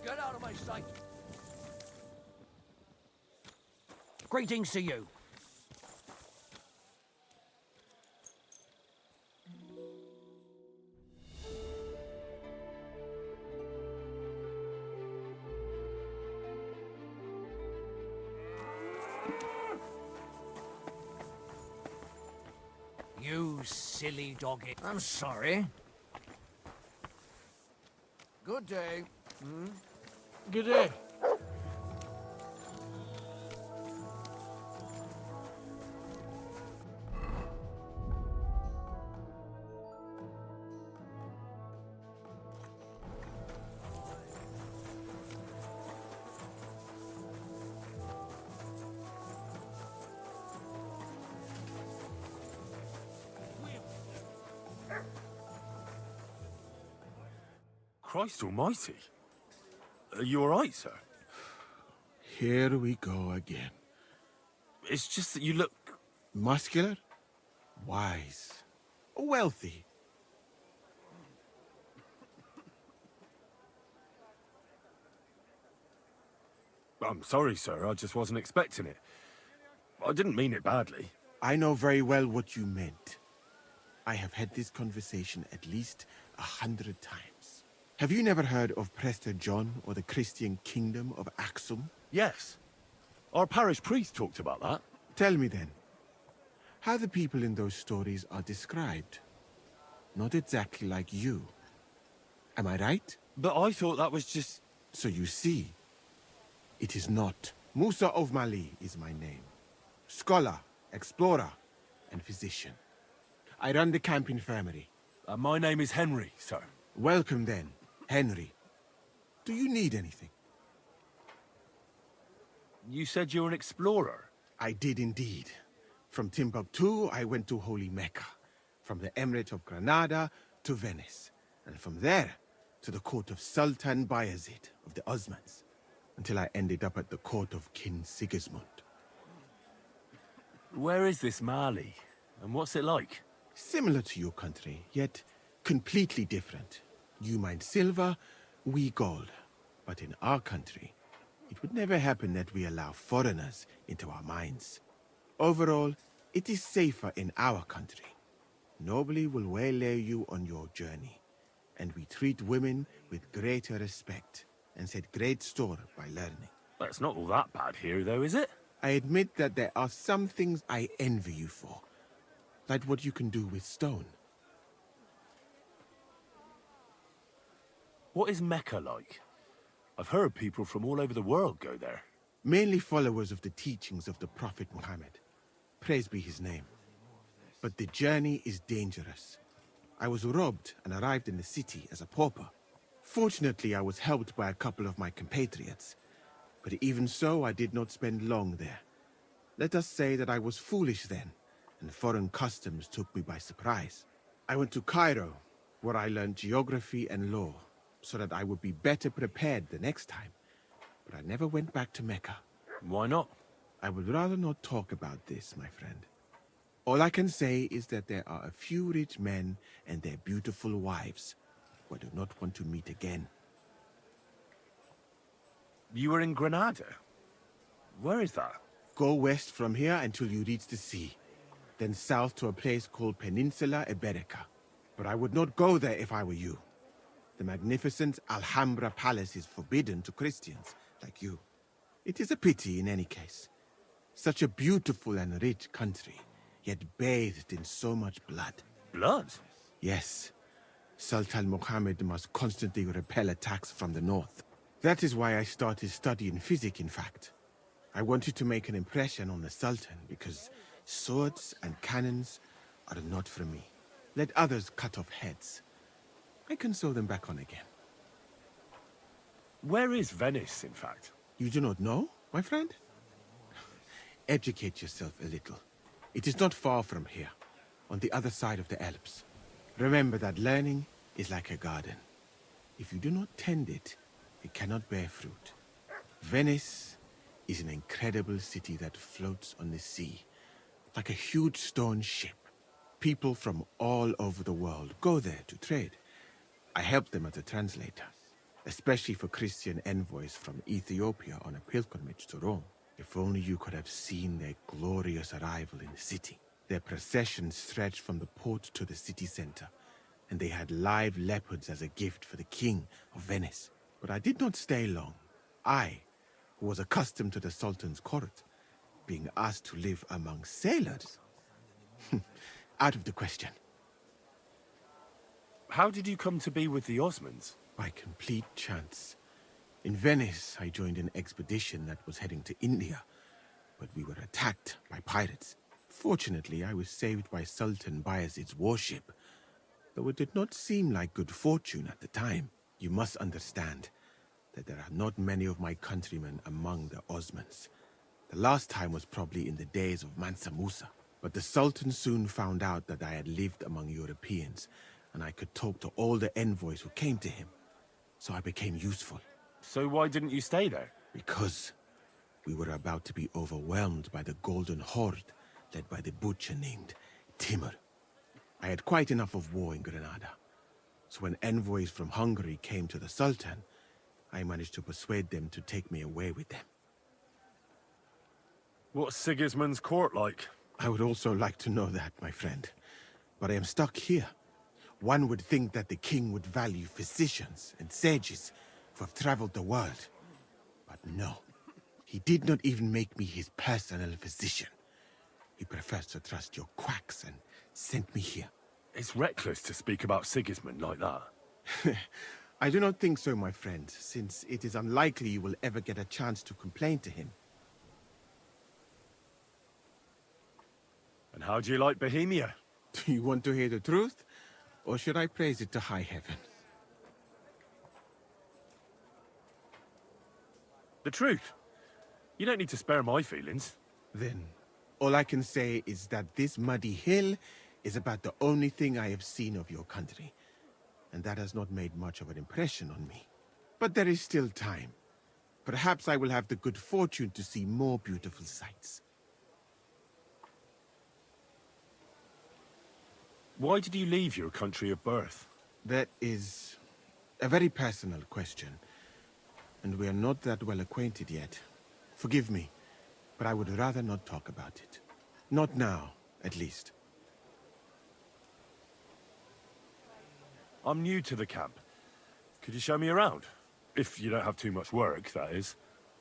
Get out of my sight! Greetings to you. You silly doggy. I'm sorry. Good day. Good day. Christ almighty. Are you alright, sir? Here we go again. It's just that you look... Muscular, wise, wealthy. I'm sorry, sir. I just wasn't expecting it. I didn't mean it badly. I know very well what you meant. I have had this conversation at least 100 times. Have you never heard of Prester John or the Christian kingdom of Axum? Yes. Our parish priest talked about that. Tell me then, how the people in those stories are described. Not exactly like you. Am I right? But I thought that was just... So you see, it is not. Musa of Mali is my name. Scholar, explorer, and physician. I run the camp infirmary. my name is Henry, sir. Welcome then, Henry. Do you need anything? You said you're an explorer. I did indeed. From Timbuktu, I went to Holy Mecca. From the Emirate of Granada to Venice. And from there, to the court of Sultan Bayezid of the Osmans. Until I ended up at the court of King Sigismund. Where is this Mali? And what's it like? Similar to your country, yet completely different. You mine silver, we gold. But in our country, it would never happen that we allow foreigners into our mines. Overall, it is safer in our country. Nobody will waylay you on your journey. And we treat women with greater respect and set great store by learning. Well, it's not all that bad here, though, is it? I admit that there are some things I envy you for. Like what you can do with stone. What is Mecca like? I've heard people from all over the world go there. Mainly followers of the teachings of the Prophet Muhammad. Praise be his name. But the journey is dangerous. I was robbed and arrived in the city as a pauper. Fortunately, I was helped by a couple of my compatriots. But even so, I did not spend long there. Let us say that I was foolish then, and foreign customs took me by surprise. I went to Cairo, where I learned geography and law, so that I would be better prepared the next time. But I never went back to Mecca. Why not? I would rather not talk about this, my friend. All I can say is that there are a few rich men and their beautiful wives who I do not want to meet again. You were in Granada? Where is that? Go west from here until you reach the sea. Then south to a place called Peninsula Iberica. But I would not go there if I were you. The magnificent Alhambra Palace is forbidden to Christians like you. It is a pity in any case. Such a beautiful and rich country, yet bathed in so much blood. Blood? Yes. Sultan Muhammad must constantly repel attacks from the north. That is why I started studying physics, in fact. I wanted to make an impression on the Sultan because swords and cannons are not for me. Let others cut off heads. I can sew them back on again. Where is Venice, in fact? You do not know, my friend? Educate yourself a little. It is not far from here, on the other side of the Alps. Remember that learning is like a garden. If you do not tend it, it cannot bear fruit. Venice is an incredible city that floats on the sea, like a huge stone ship. People from all over the world go there to trade. I help them as a translator. especially for Christian envoys from Ethiopia on a pilgrimage to Rome. If only you could have seen their glorious arrival in the city. Their procession stretched from the port to the city center, and they had live leopards as a gift for the King of Venice. But I did not stay long. I, who was accustomed to the Sultan's court, being asked to live among sailors? Out of the question. How did you come to be with the Osmonds? By complete chance. In Venice, I joined an expedition that was heading to India, but we were attacked by pirates. Fortunately, I was saved by Sultan Bayezid's warship, though it did not seem like good fortune at the time. You must understand that there are not many of my countrymen among the Osmonds. The last time was probably in the days of Mansa Musa, but the Sultan soon found out that I had lived among Europeans, and I could talk to all the envoys who came to him, so I became useful. So why didn't you stay there? Because we were about to be overwhelmed by the Golden Horde, led by the butcher named Timur. I had quite enough of war in Granada, so when envoys from Hungary came to the Sultan, I managed to persuade them to take me away with them. What's Sigismund's court like? I would also like to know that, my friend, but I am stuck here. One would think that the king would value physicians and sages who have traveled the world, but no. He did not even make me his personal physician. He prefers to trust your quacks and sent me here. It's reckless to speak about Sigismund like that. I do not think so, my friend, since it is unlikely you will ever get a chance to complain to him. And how do you like Bohemia? Do you want to hear the truth, or should I praise it to high heaven? The truth. You don't need to spare my feelings. Then, all I can say is that this muddy hill is about the only thing I have seen of your country, and that has not made much of an impression on me. But there is still time. Perhaps I will have the good fortune to see more beautiful sights. Why did you leave your country of birth? That is a very personal question, and we are not that well acquainted yet. Forgive me, but I would rather not talk about it. Not now, at least. I'm new to the camp. Could you show me around? If you don't have too much work, that is.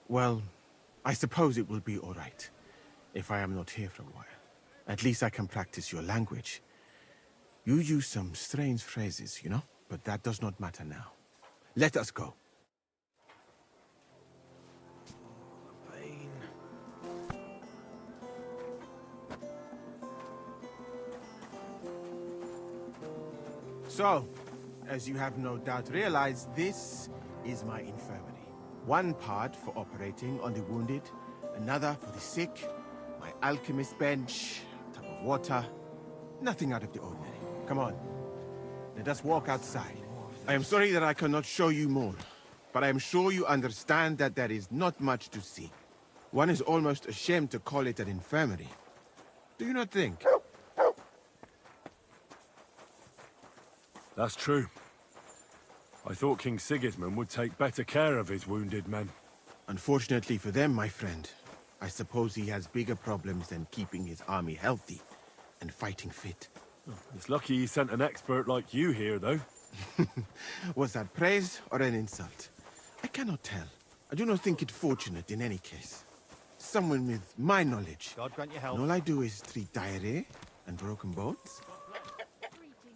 Well, I suppose it will be all right, if I am not here for a while. At least I can practice your language. You use some strange phrases, you know? But that does not matter now. Let us go. So, as you have no doubt realized, this is my infirmary. One part for operating on the wounded, another for the sick, my alchemist bench, a tub of water, nothing out of the ordinary. Come on, let us walk outside. I am sorry that I cannot show you more, but I am sure you understand that there is not much to see. One is almost ashamed to call it an infirmary. Do you not think? That's true. I thought King Sigismund would take better care of his wounded men. Unfortunately for them, my friend, I suppose he has bigger problems than keeping his army healthy and fighting fit. It's lucky he sent an expert like you here, though. Was that praise or an insult? I cannot tell. I do not think it fortunate in any case. Someone with my knowledge. God grant you help. And all I do is treat diarrhea and broken bones.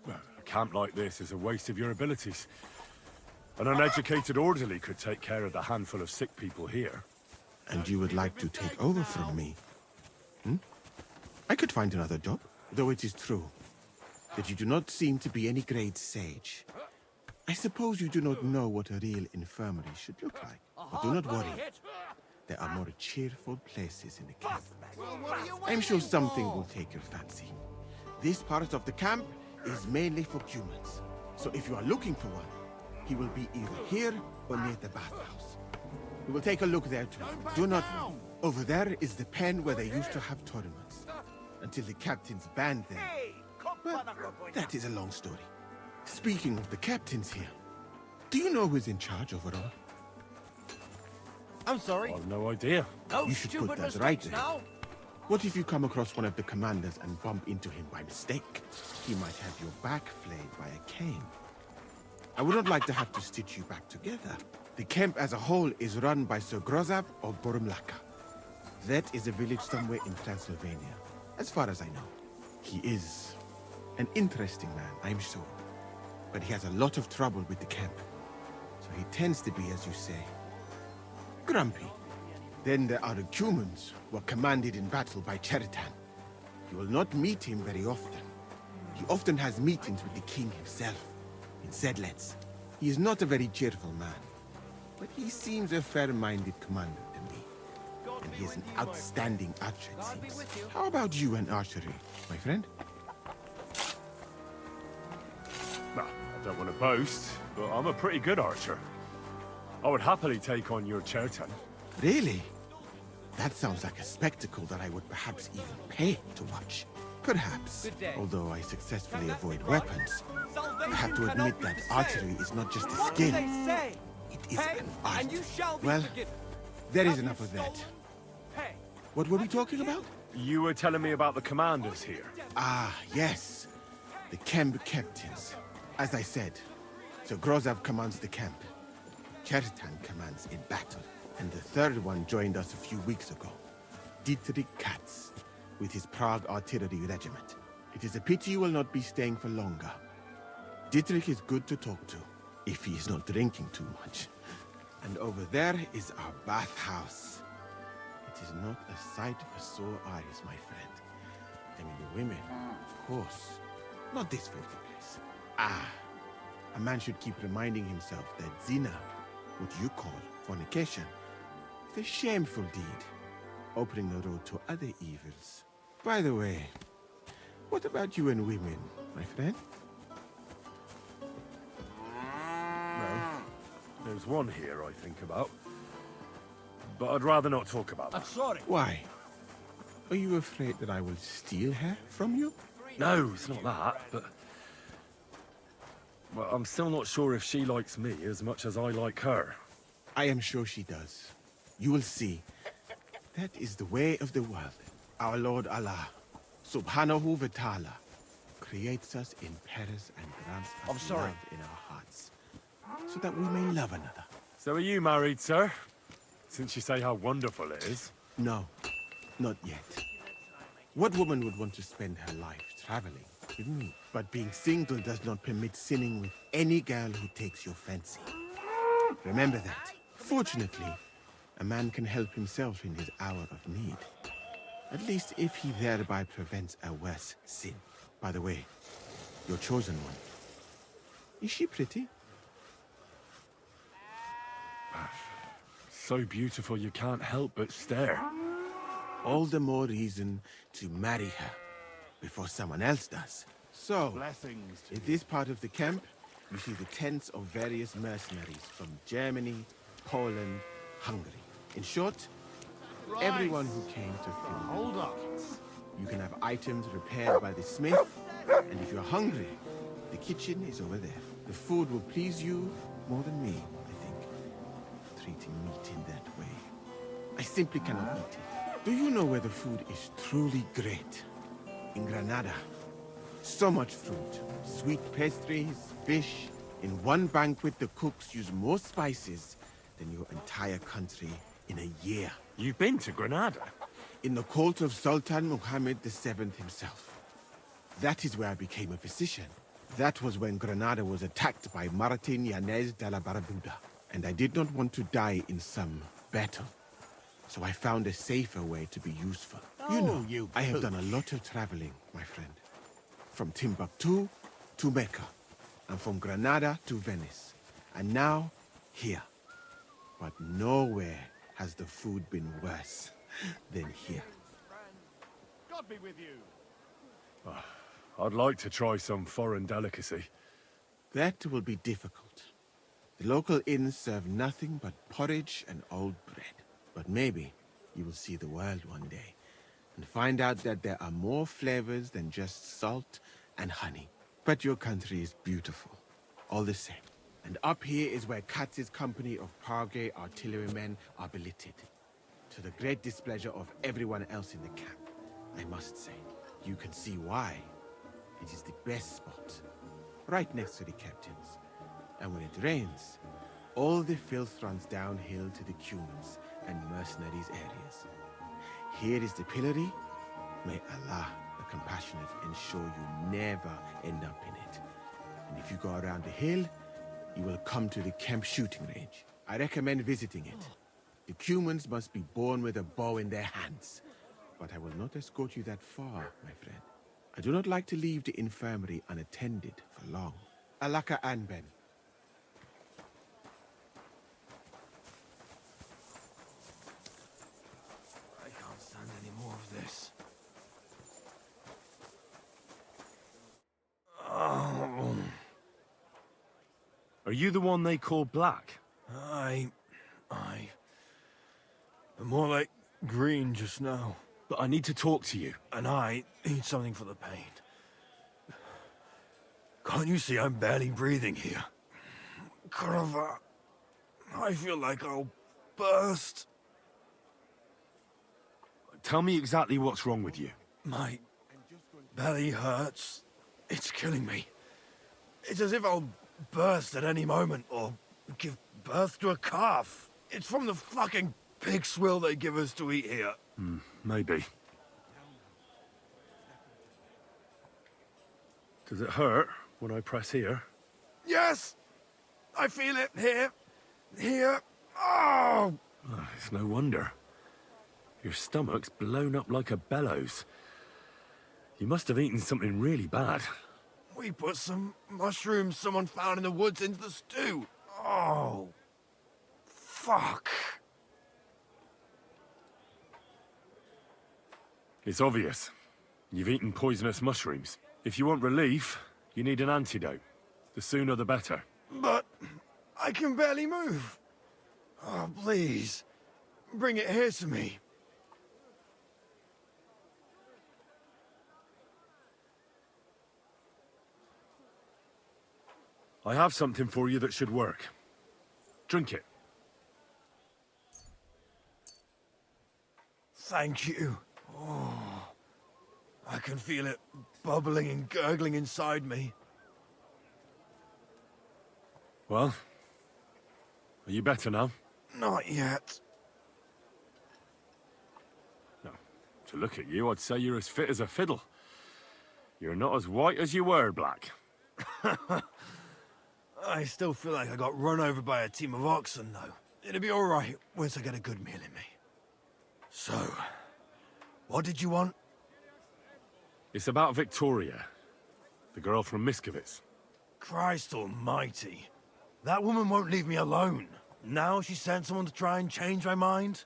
Well, a camp like this is a waste of your abilities. An uneducated orderly could take care of the handful of sick people here. And you would like to take over from me? I could find another job, though it is true that you do not seem to be any great sage. I suppose you do not know what a real infirmary should look like. But do not worry. There are more cheerful places in the camp. I'm sure something will take your fancy. This part of the camp is mainly for humans. So if you are looking for one, he will be either here or near the bathhouse. We will take a look there too. Do not... Over there is the pen where they used to have tournaments. Until the captains banned them. But that is a long story. Speaking of the captains here, Do you know who's in charge overall? I'm sorry. I've no idea. No You should put stupid that mistakes right there. now. What if you come across one of the commanders and bump into him by mistake? He might have your back flayed by a cane. I would not like to have to stitch you back together. The camp as a whole is run by Sir Grozav of Borumlaka. That is a village somewhere in Transylvania, as far as I know. He is an interesting man, I'm sure. But he has a lot of trouble with the camp. So he tends to be, as you say, grumpy. Then there are the Cumans, who are commanded in battle by Cheritan. You will not meet him very often. He often has meetings with the king himself, in Sedlets. He is not a very cheerful man, but he seems a fair-minded commander to me. And he is an outstanding archer, it seems. How about you and archery, my friend? Well, I don't want to boast, but I'm a pretty good archer. I would happily take on your Chertan. Really? That sounds like a spectacle that I would perhaps even pay to watch. Perhaps, although I successfully avoid weapons. I have to admit that archery is not just a skill, it is an art. Well, there is enough of that. What were we talking about? You were telling me about the commanders here. Ah, yes. The camp captains. As I said, Sir Grozav commands the camp. Chertan commands in battle. And the third one joined us a few weeks ago. Dietrich Katz, with his Prague artillery regiment. It is a pity you will not be staying for longer. Dietrich is good to talk to, if he is not drinking too much. And over there is our bathhouse. It is not a sight for sore eyes, my friend. I mean, the women, of course. Not this filthy place. Ah, a man should keep reminding himself that zina, what you call fornication, is a shameful deed, opening the road to other evils. By the way, what about you and women, my friend? Well, there's one here I think about. But I'd rather not talk about I'm that. sorry. Why? Are you afraid that I will steal her from you? No, it's not that, but... Well, I'm still not sure if she likes me as much as I like her. I am sure she does. You will see. That is the way of the world. Our Lord Allah, Subhanahu wa Ta'ala, creates us in pairs and grants us I'm sorry. love in our hearts, so that we may love another. So are you married, sir? Since you say how wonderful it is. No, not yet. What woman would want to spend her life traveling with me? But being single does not permit sinning with any girl who takes your fancy. Remember that. Fortunately, a man can help himself in his hour of need. At least if he thereby prevents a worse sin. By the way, your chosen one. Is she pretty? So beautiful you can't help but stare. All the more reason to marry her before someone else does. So, Blessings to in this part of the camp, you see the tents of various mercenaries from Germany, Poland, Hungary. In short, everyone who came to fill the Hold up. You can have items repaired by the smith, and if you're hungry, the kitchen is over there. The food will please you more than me, I think, treating meat in that way. I simply cannot eat it. Do you know where the food is truly great? In Granada. So much fruit, sweet pastries, fish. In one banquet, the cooks use more spices than your entire country in a year. You've been to Granada? In the court of Sultan Muhammad VII himself. That is where I became a physician. That was when Granada was attacked by Martin Yanez de la Barbuda. And I did not want to die in some battle. So I found a safer way to be useful. You know, I have done a lot of traveling, my friend. From Timbuktu to Mecca. And from Granada to Venice. And now, here. But nowhere has the food been worse than here. God be with you. I'd like to try some foreign delicacy. That will be difficult. The local inns serve nothing but porridge and old bread. But maybe you will see the world one day and find out that there are more flavors than just salt and honey. But your country is beautiful, all the same. And up here is where Katz's company of Pargay artillerymen are billeted. To the great displeasure of everyone else in the camp, I must say. You can see why. It is the best spot, right next to the captains. And when it rains, all the filth runs downhill to the Cumans and mercenaries areas. Here is the pillory. May Allah, the compassionate, ensure you never end up in it. And if you go around the hill, you will come to the camp shooting range. I recommend visiting it. The Cumans must be born with a bow in their hands. But I will not escort you that far, my friend. I do not like to leave the infirmary unattended for long. Alaka Anben. I can't stand any more of this. Oh. Are you the one they call Black? But more like green just now. But I need to talk to you. And I need something for the pain. Can't you see I'm barely breathing here? Kurva, I feel like I'll burst. Tell me exactly what's wrong with you. My belly hurts. It's killing me. It's as if I'll burst at any moment or give birth to a calf. It's from the fucking pig swill they give us to eat here. Maybe. Does it hurt when I press here? Yes! I feel it here. Here. Oh! It's no wonder. Your stomach's blown up like a bellows. You must have eaten something really bad. We put some mushrooms someone found in the woods into the stew. Oh. Fuck. It's obvious. You've eaten poisonous mushrooms. If you want relief, you need an antidote. The sooner the better. But I can barely move. Oh, please. Bring it here to me. I have something for you that should work. Drink it. Thank you. Oh, I can feel it bubbling and gurgling inside me. Well, are you better now? Not yet. No. To look at you, I'd say you're as fit as a fiddle. You're not as white as you were, Black. I still feel like I got run over by a team of oxen, though. It'll be all right once I get a good meal in me. So, what did you want? It's about Victoria, the girl from Miskovitz. Christ almighty. That woman won't leave me alone. Now she sent someone to try and change my mind?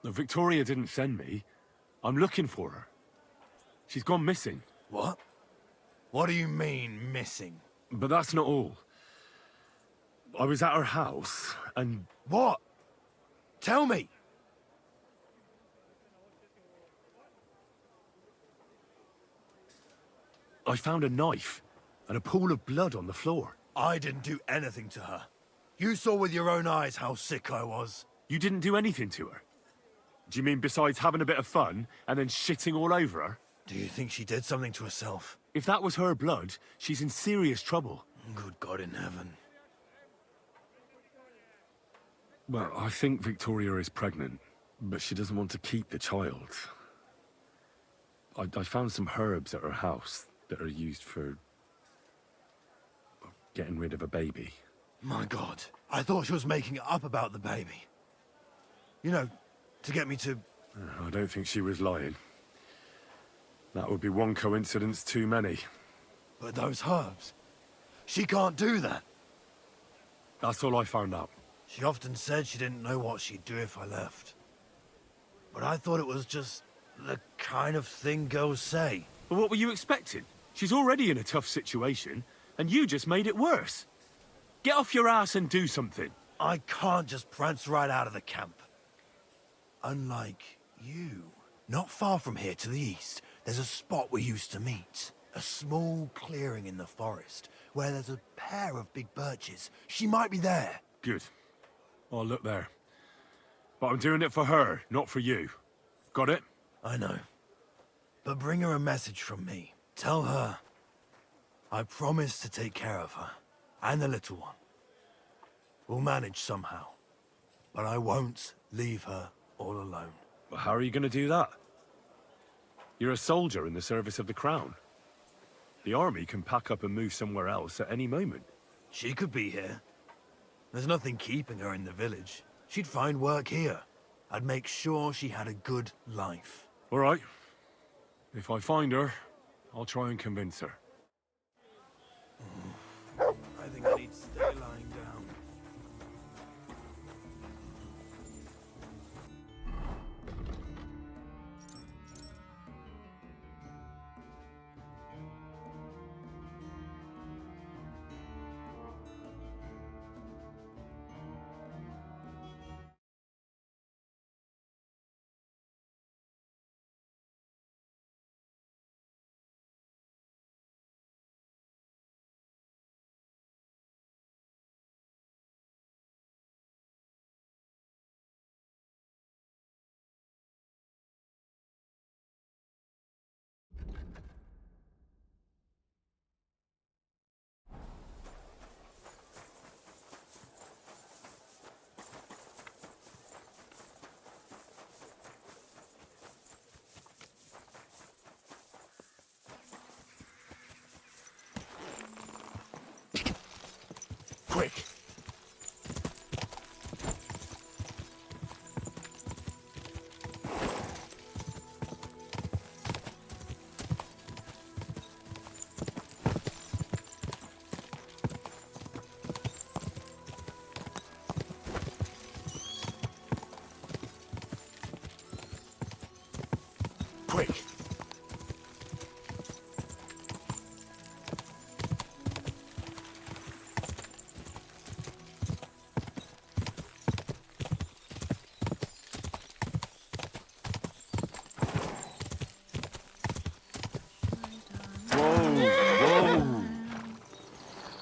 No, Victoria didn't send me. I'm looking for her. She's gone missing. What? What do you mean, missing? But that's not all. I was at her house, and... What? Tell me! I found a knife and a pool of blood on the floor. I didn't do anything to her. You saw with your own eyes how sick I was. You didn't do anything to her? Do you mean besides having a bit of fun and then shitting all over her? Do you think she did something to herself? If that was her blood, she's in serious trouble. Good God in heaven. Well, I think Victoria is pregnant, but she doesn't want to keep the child. I found some herbs at her house that are used for... getting rid of a baby. My God, I thought she was making it up about the baby. You know, to get me to... I don't think she was lying. That would be one coincidence too many. But those herbs, she can't do that. That's all I found out. She often said she didn't know what she'd do if I left. But I thought it was just the kind of thing girls say. But what were you expecting? She's already in a tough situation, and you just made it worse. Get off your ass and do something. I can't just prance right out of the camp. Unlike you. Not far from here to the east, there's a spot we used to meet. A small clearing in the forest where there's a pair of big birches. She might be there. Good. I'll look there. But I'm doing it for her, not for you. Got it? I know. But bring her a message from me. Tell her I promise to take care of her and the little one. We'll manage somehow. But I won't leave her all alone. Well, how are you going to do that? You're a soldier in the service of the crown. The army can pack up and move somewhere else at any moment. She could be here. There's nothing keeping her in the village. She'd find work here. I'd make sure she had a good life. All right. If I find her, I'll try and convince her. I think I need to stay lying down. Quick! Quick!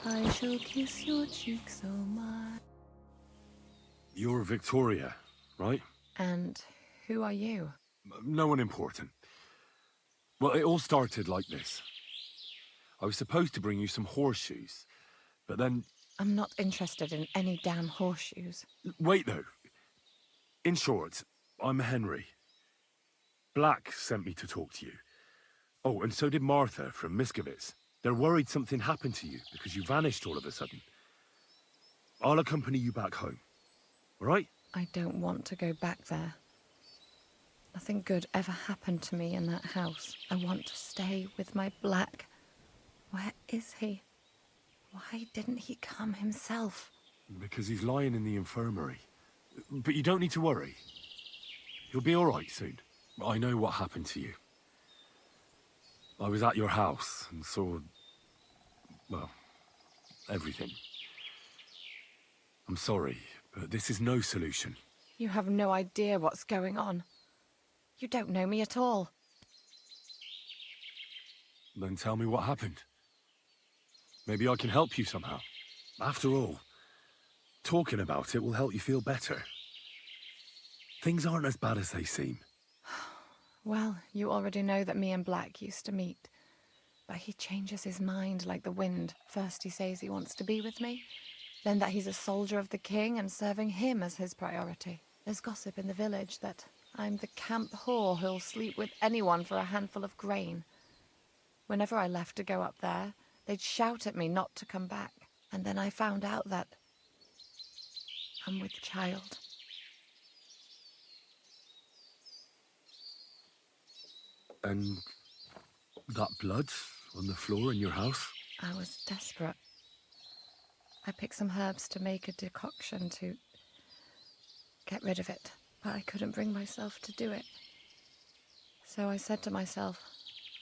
I shall kiss your cheek so much. You're Victoria, right? And who are you? No one important. Well, it all started like this. I was supposed to bring you some horseshoes, but then... I'm not interested in any damn horseshoes. Wait, though. In short, I'm Henry. Black sent me to talk to you. Oh, and so did Martha from Miskovitz. They're worried something happened to you because you vanished all of a sudden. I'll accompany you back home. All right? I don't want to go back there. Nothing good ever happened to me in that house. I want to stay with my Black. Where is he? Why didn't he come himself? Because he's lying in the infirmary. But you don't need to worry. He'll be all right soon. I know what happened to you. I was at your house and saw... well, everything. I'm sorry, but this is no solution. You have no idea what's going on. You don't know me at all. Then tell me what happened. Maybe I can help you somehow. After all, talking about it will help you feel better. Things aren't as bad as they seem. Well, you already know that me and Black used to meet. But he changes his mind like the wind. First he says he wants to be with me, then that he's a soldier of the king and serving him as his priority. There's gossip in the village that I'm the camp whore who'll sleep with anyone for a handful of grain. Whenever I left to go up there, they'd shout at me not to come back. And then I found out that I'm with child. And that blood on the floor in your house? I was desperate. I picked some herbs to make a decoction to get rid of it, but I couldn't bring myself to do it. So I said to myself,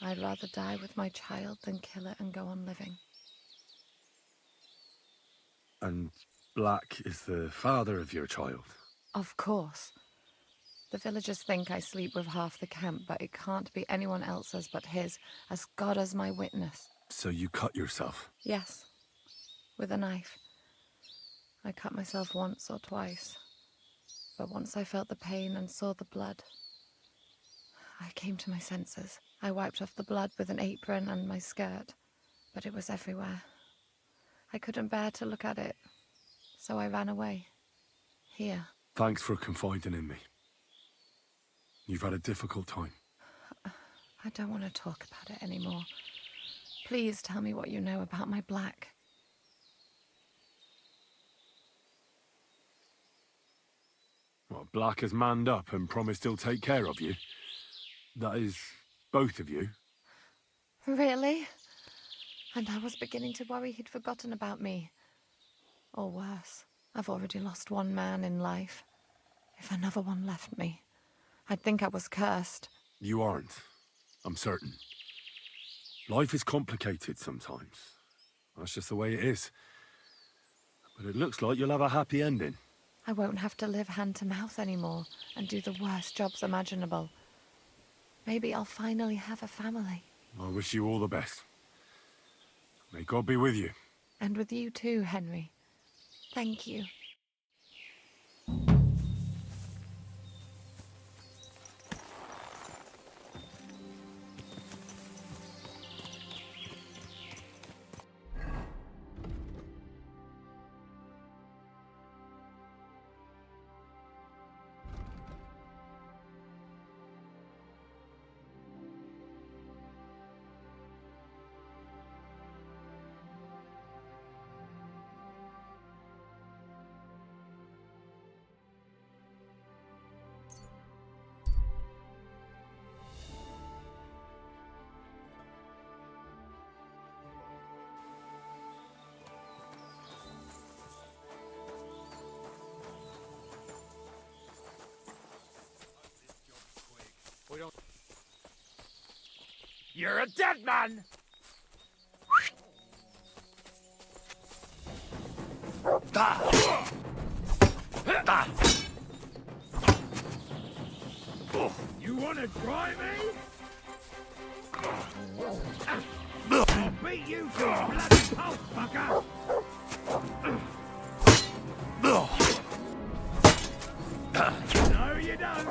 I'd rather die with my child than kill it and go on living. And Black is the father of your child? Of course. The villagers think I sleep with half the camp, but it can't be anyone else's but his, as God as my witness. So you cut yourself? Yes, with a knife. I cut myself once or twice, but once I felt the pain and saw the blood, I came to my senses. I wiped off the blood with an apron and my skirt, but it was everywhere. I couldn't bear to look at it, so I ran away. Here. Thanks for confiding in me. You've had a difficult time. I don't want to talk about it anymore. Please tell me what you know about my Black. Well, Black has manned up and promised he'll take care of you. That is, both of you. Really? And I was beginning to worry he'd forgotten about me. Or worse, I've already lost one man in life. If another one left me, I'd think I was cursed. You aren't. I'm certain. Life is complicated sometimes. That's just the way it is. But it looks like you'll have a happy ending. I won't have to live hand to mouth anymore and do the worst jobs imaginable. Maybe I'll finally have a family. I wish you all the best. May God be with you. And with you too, Henry. Thank you. You're a dead man! You wanna try me? I'll beat you to a bloody pulp, fucker! No, you don't!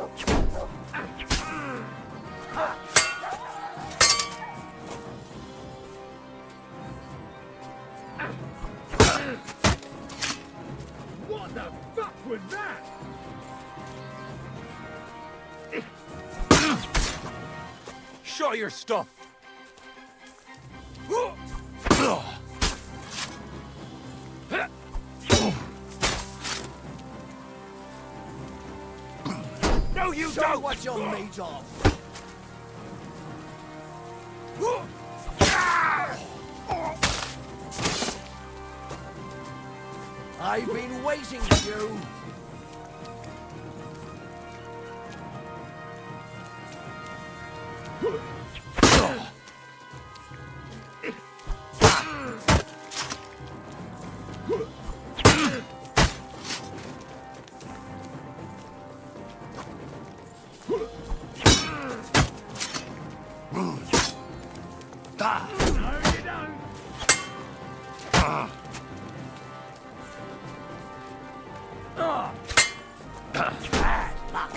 What the fuck was that? Show your stuff! No, you Show don't! what you're made of! I've been waiting for you! No, you don't! Bad luck!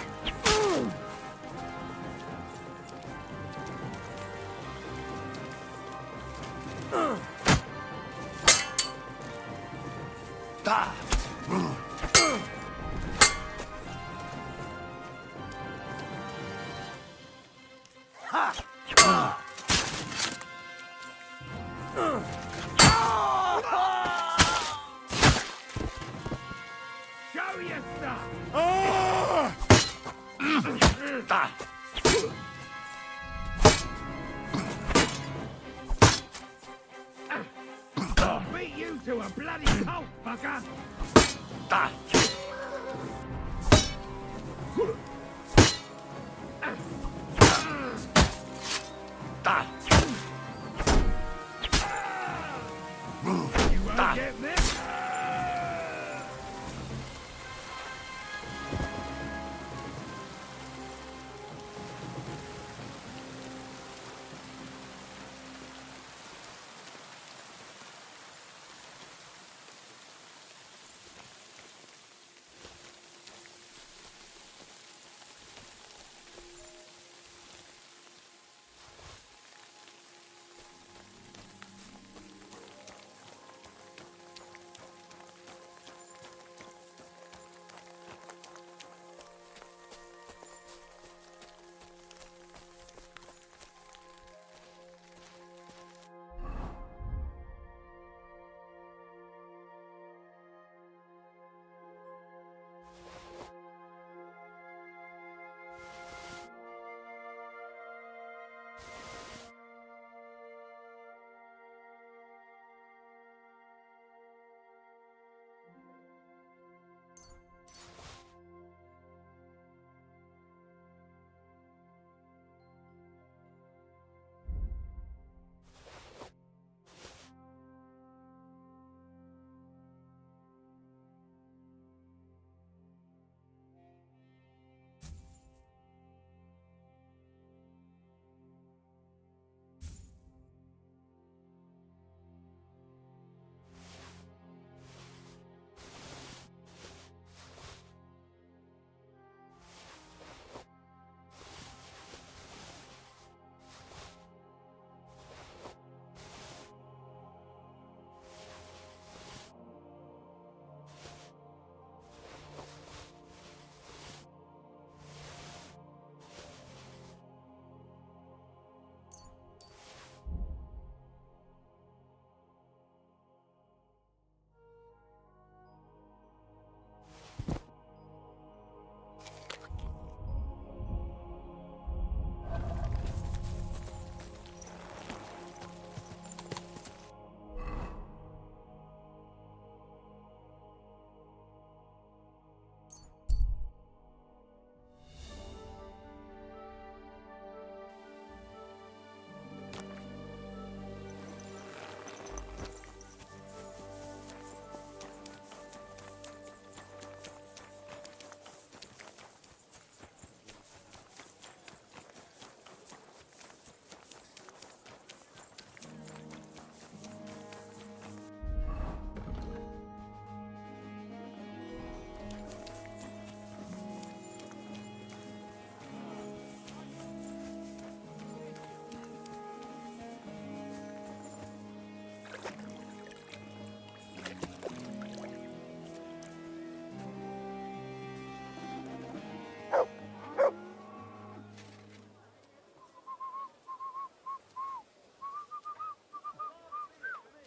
Show your stuff! I'll beat you to a bloody pulp, fucker! You won't get this!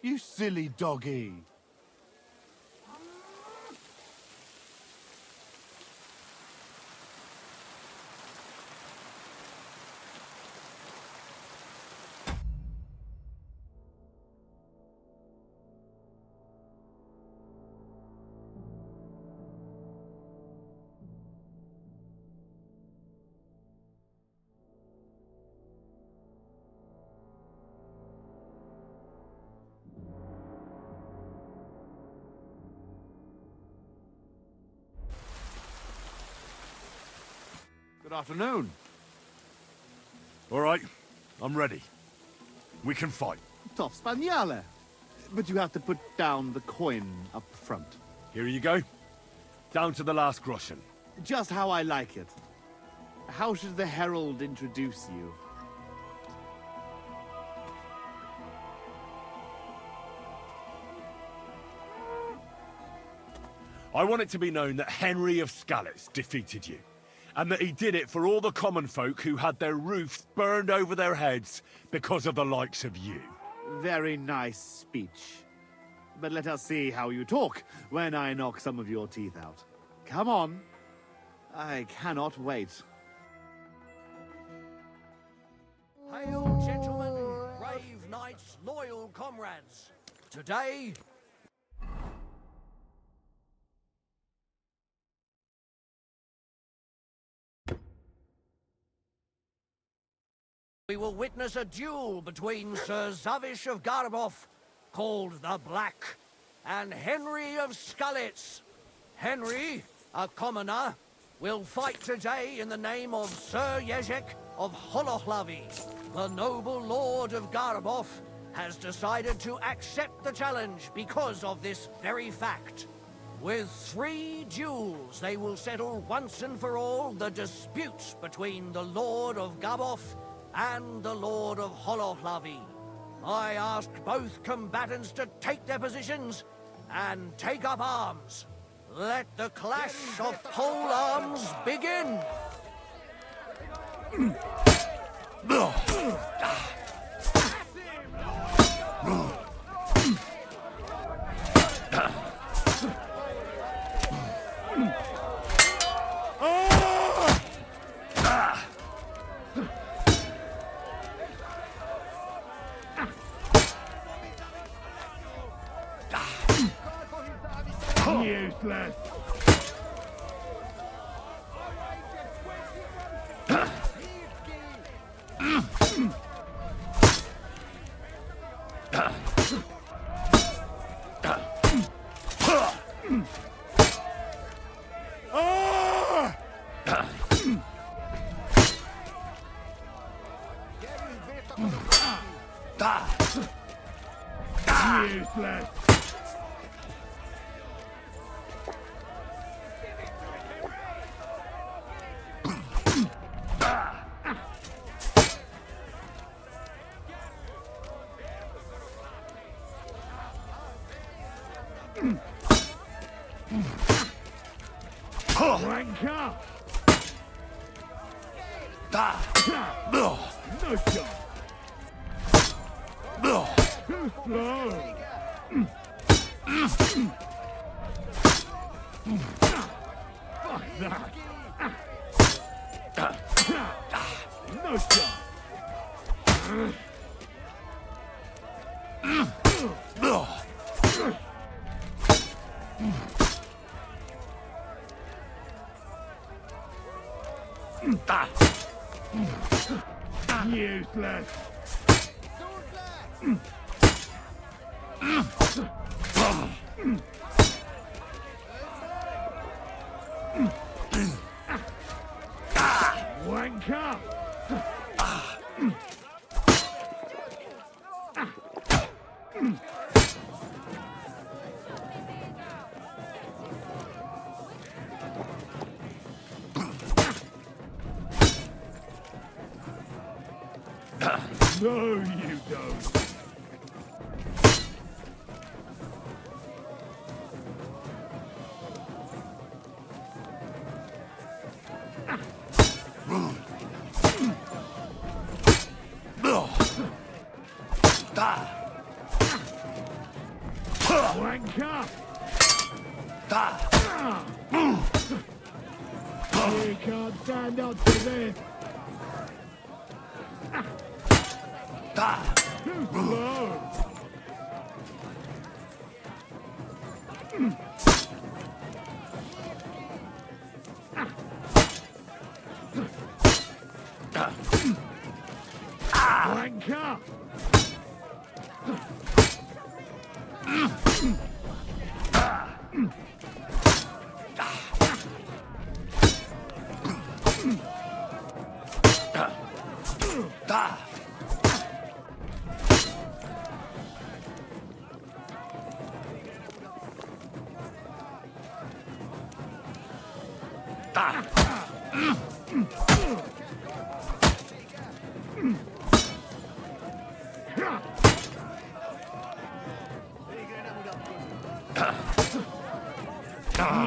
You silly doggy. Good afternoon. All right, I'm ready. We can fight. Tough Spaniale. But you have to put down the coin up front. Here you go. Down to the last groschen. Just how I like it. How should the herald introduce you? I want it to be known that Henry of Skalitz defeated you, and that he did it for all the common folk who had their roofs burned over their heads because of the likes of you. Very nice speech. But let us see how you talk when I knock some of your teeth out. Come on. I cannot wait. Hail, gentlemen, brave knights, loyal comrades. Today, we will witness a duel between Sir Zavish of Garabov, called the Black, and Henry of Skalitz. Henry, a commoner, will fight today in the name of Sir Jezek of Holohlavi. The noble lord of Garabov has decided to accept the challenge because of this very fact. With 3 duels, they will settle once and for all the dispute between the Lord of Gabov and the Lord of Holohlavi. I ask both combatants to take their positions and take up arms. Let the clash of pole arms begin! Useless. Useless. Wanker! No shot! Too slow! Fuck that! No shot! Useless. Wanker. No, you don't. Wanker! You can't stand up to this! Too slow! Wanker!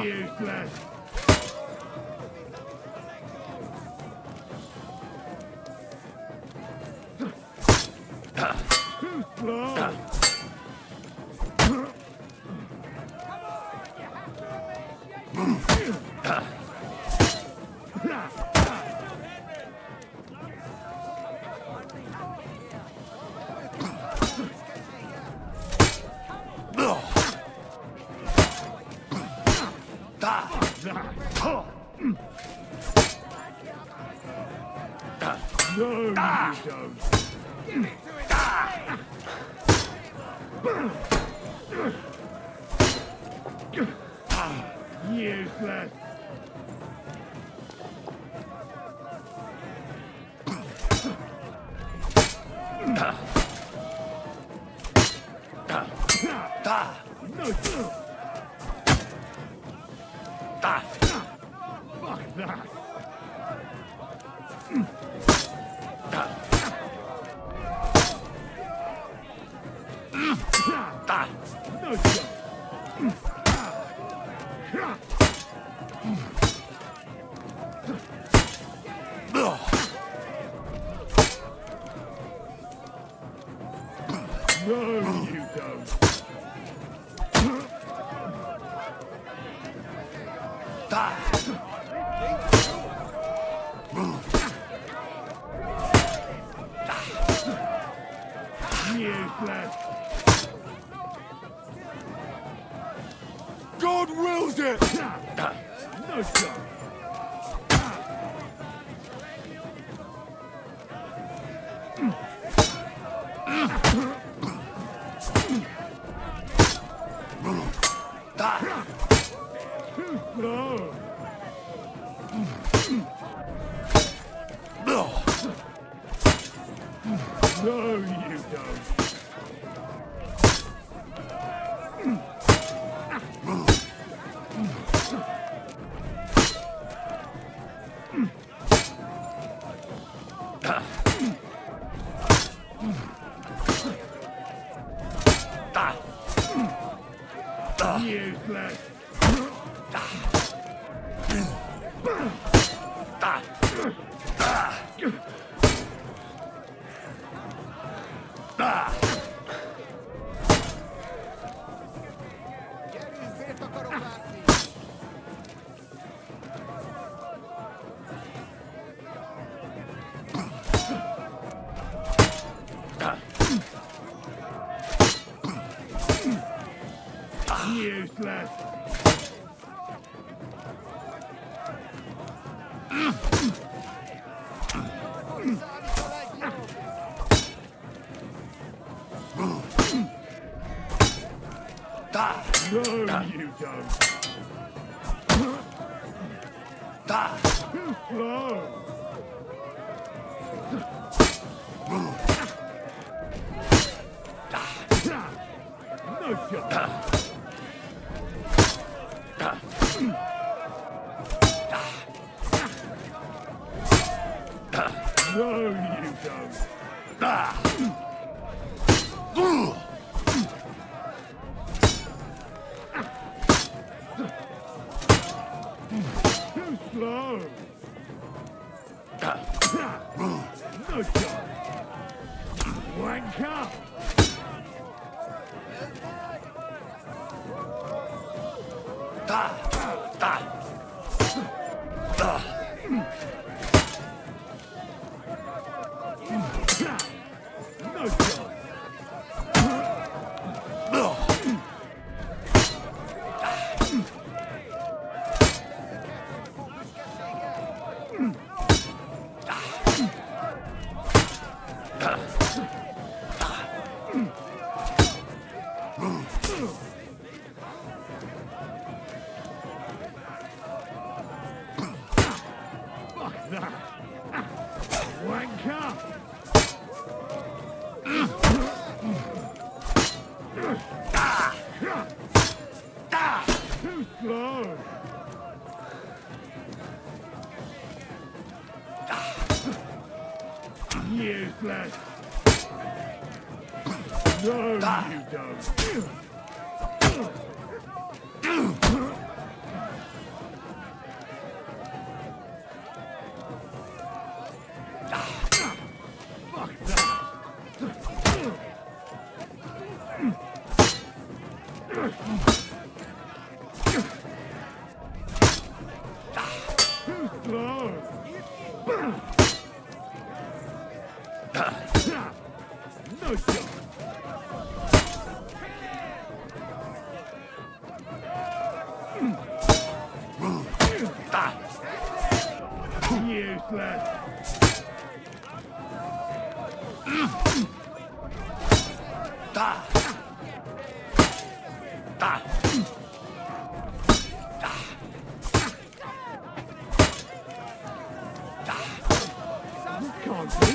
Useless! Too slow! No, you don't. Useless. No. Fuck that. No shot. No, you don't. Useless. God wills it! No shot. Too slow. No, you don't. Useless. Useless. No, you don't. Too slow. No shot. No, you don't. Too slow. No shot. Wanker. slow. Useless. No, you don't. Fuck that. Too slow. No shot. Useless. Can't be.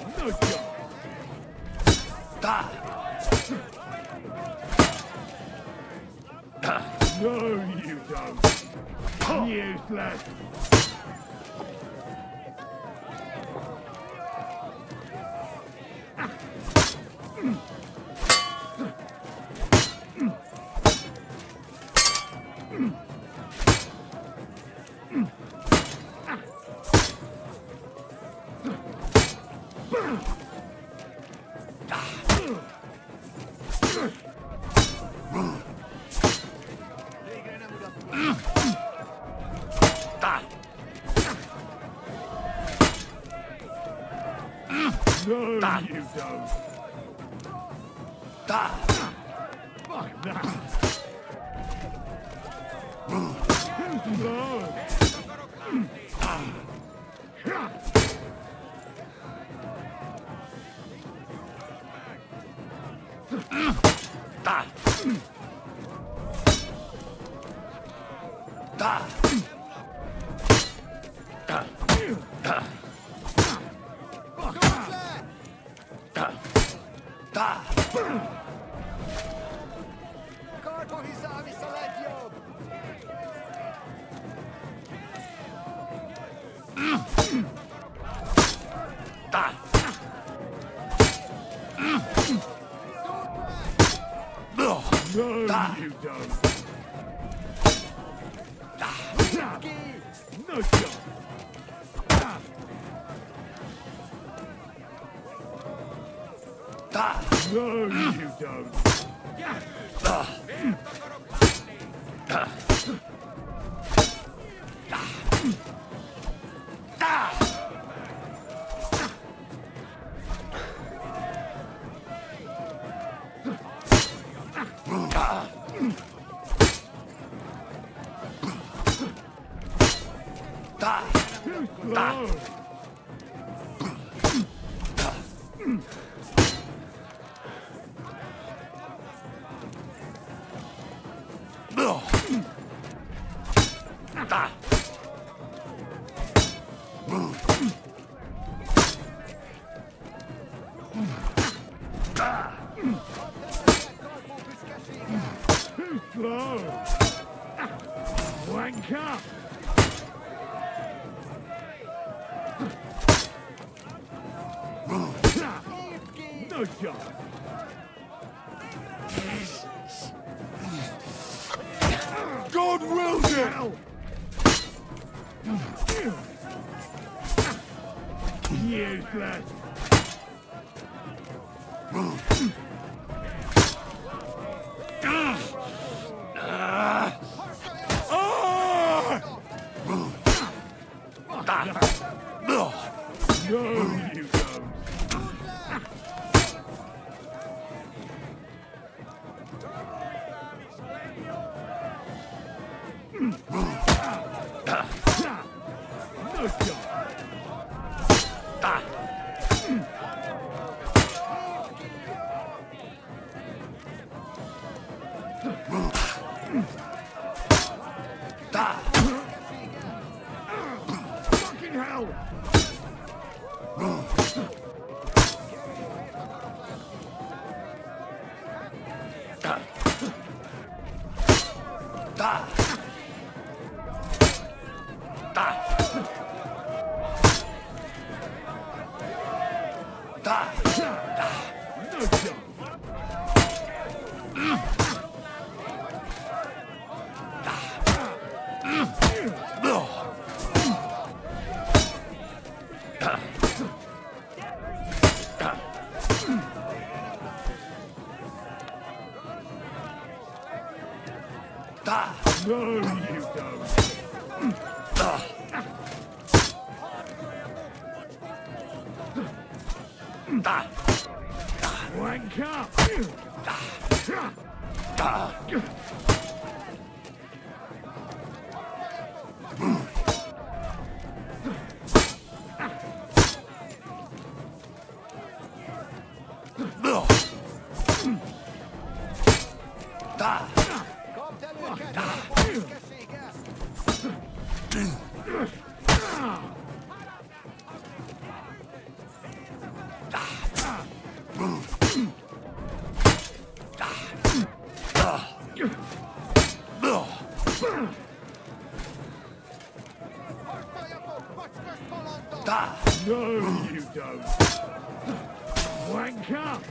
No shot. No, you don't. Useless. No, you don't. Fuck that. Too slow. No, you don't. No shot. No, you don't. Too slow. Too slow. Wanker. No shot. God wills it! Useless. No, you don't. No shot. No, you don't. Wank up! No, you don't. Wank up!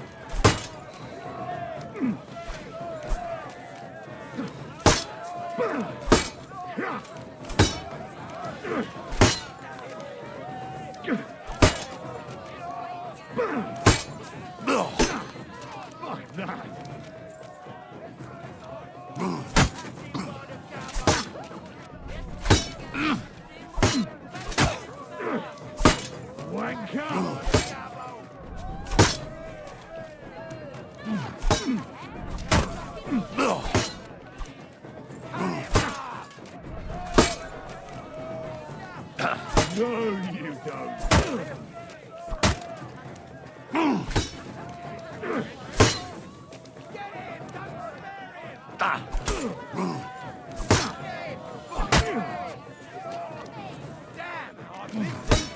Fuck that! Wank up! No, you don't.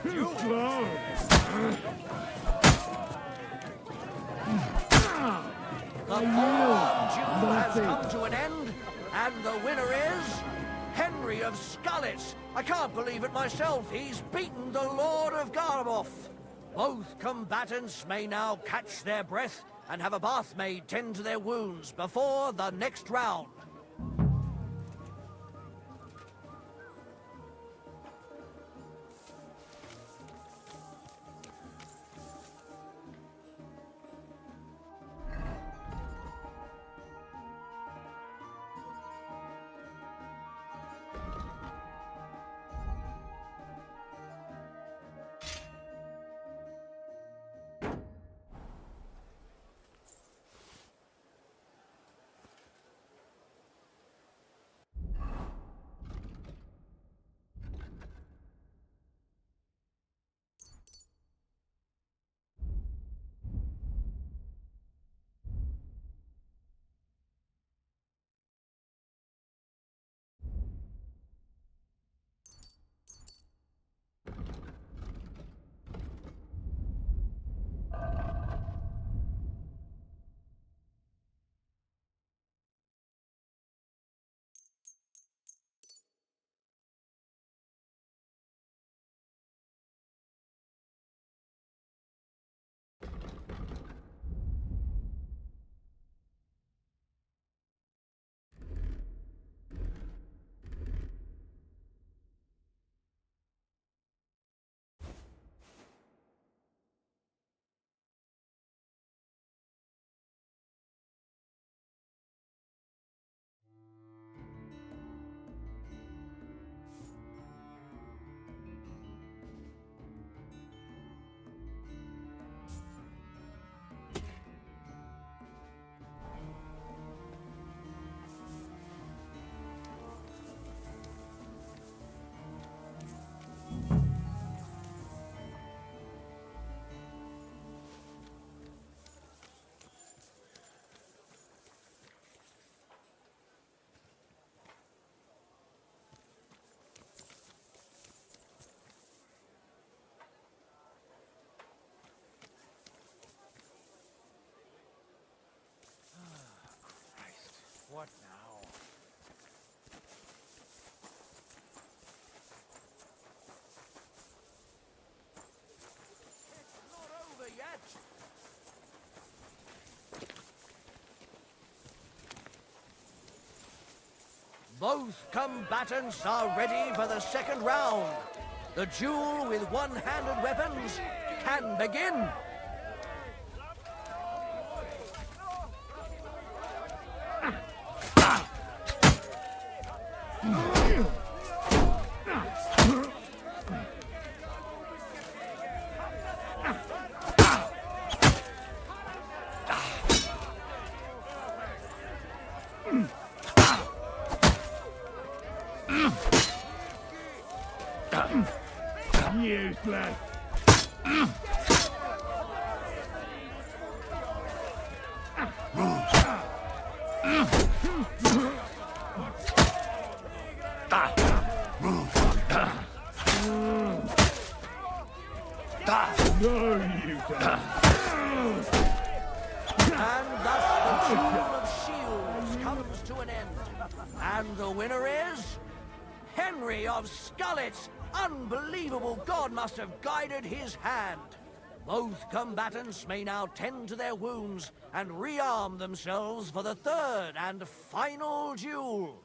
Too slow. The four-armed duel has come to an end, and the winner is Henry of Skalitz. I can't believe it myself. He's beaten the Lord of Garboff. Both combatants may now catch their breath and have a bath maid tend to their wounds before the next round. Both combatants are ready for the second round. The duel with one-handed weapons can begin. Useless. No, you don't. And thus the duel of shields comes to an end. And the winner is Henry of Skalitz. Unbelievable, God must have guided his hand. Both combatants may now tend to their wounds and rearm themselves for the third and final duel.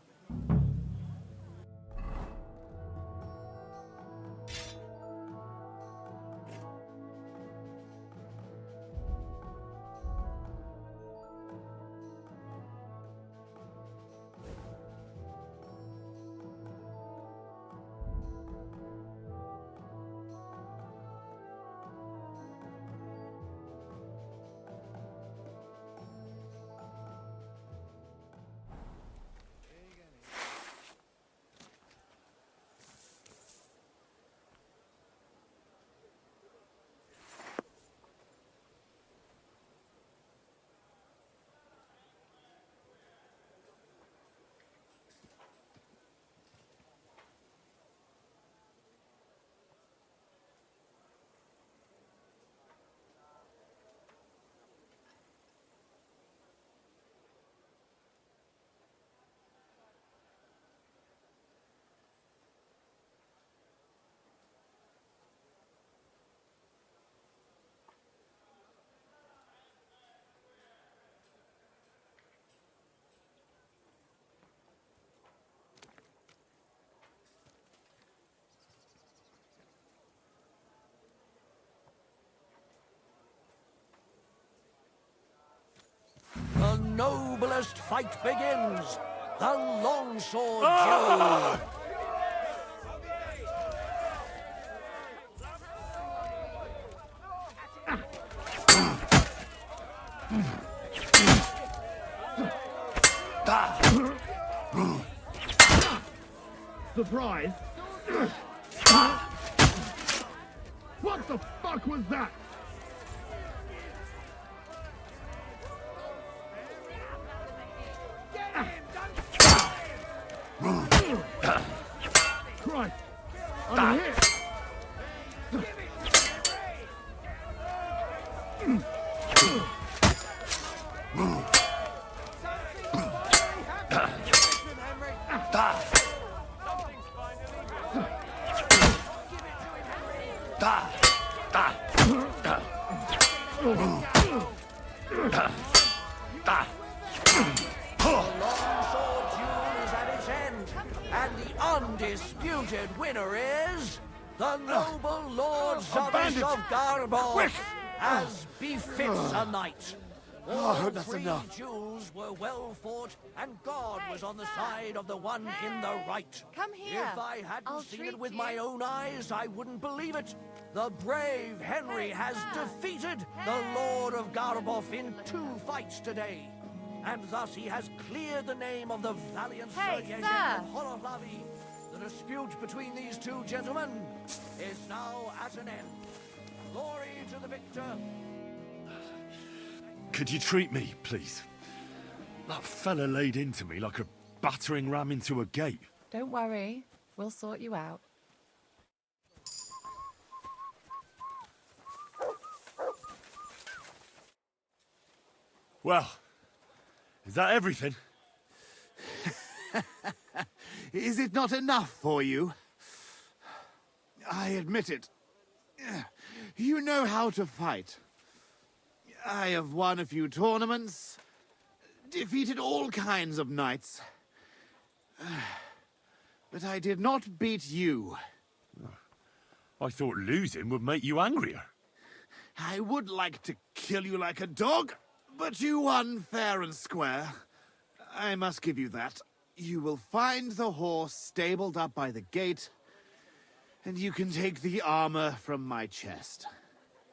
The noblest fight begins. The longsword duel. Surprise! What the fuck was that? Christ! I'm hit! Undisputed winner is the noble Lord Zavish of Garbov, as befits a knight. All three duels were well fought, and God was on the side of the one in the right. Come here. If I hadn't I'll seen treat it with you. my own eyes, I wouldn't believe it. The brave Henry has defeated the Lord of Garbov in 2 fights today. And thus he has cleared the name of the valiant Hey, Sir Yezhin sir. of Holoplavi. The dispute between these 2 gentlemen is now at an end. Glory to the victor. Could you treat me, please? That fella laid into me like a battering ram into a gate. Don't worry. We'll sort you out. Well, is that everything? Is it not enough for you? I admit it. You know how to fight. I have won a few tournaments, defeated all kinds of knights. But I did not beat you. I thought losing would make you angrier. I would like to kill you like a dog, but you won fair and square. I must give you that. You will find the horse stabled up by the gate, and you can take the armor from my chest.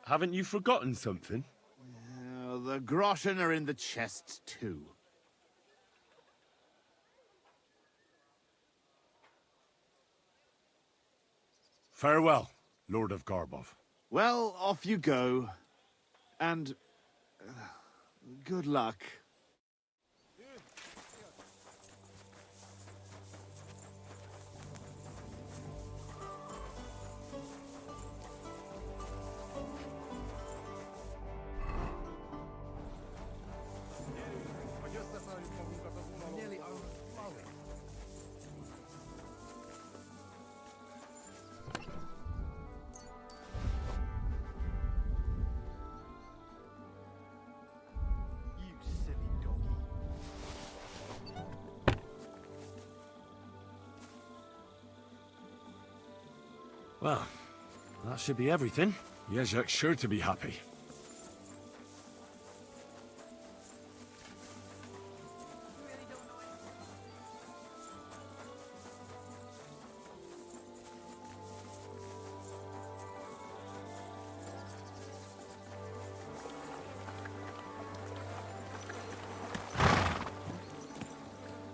Haven't you forgotten something? The groschen are in the chest, too. Farewell, Lord of Garbov. Well, off you go. And good luck. Well, that should be everything. Jezek's sure to be happy.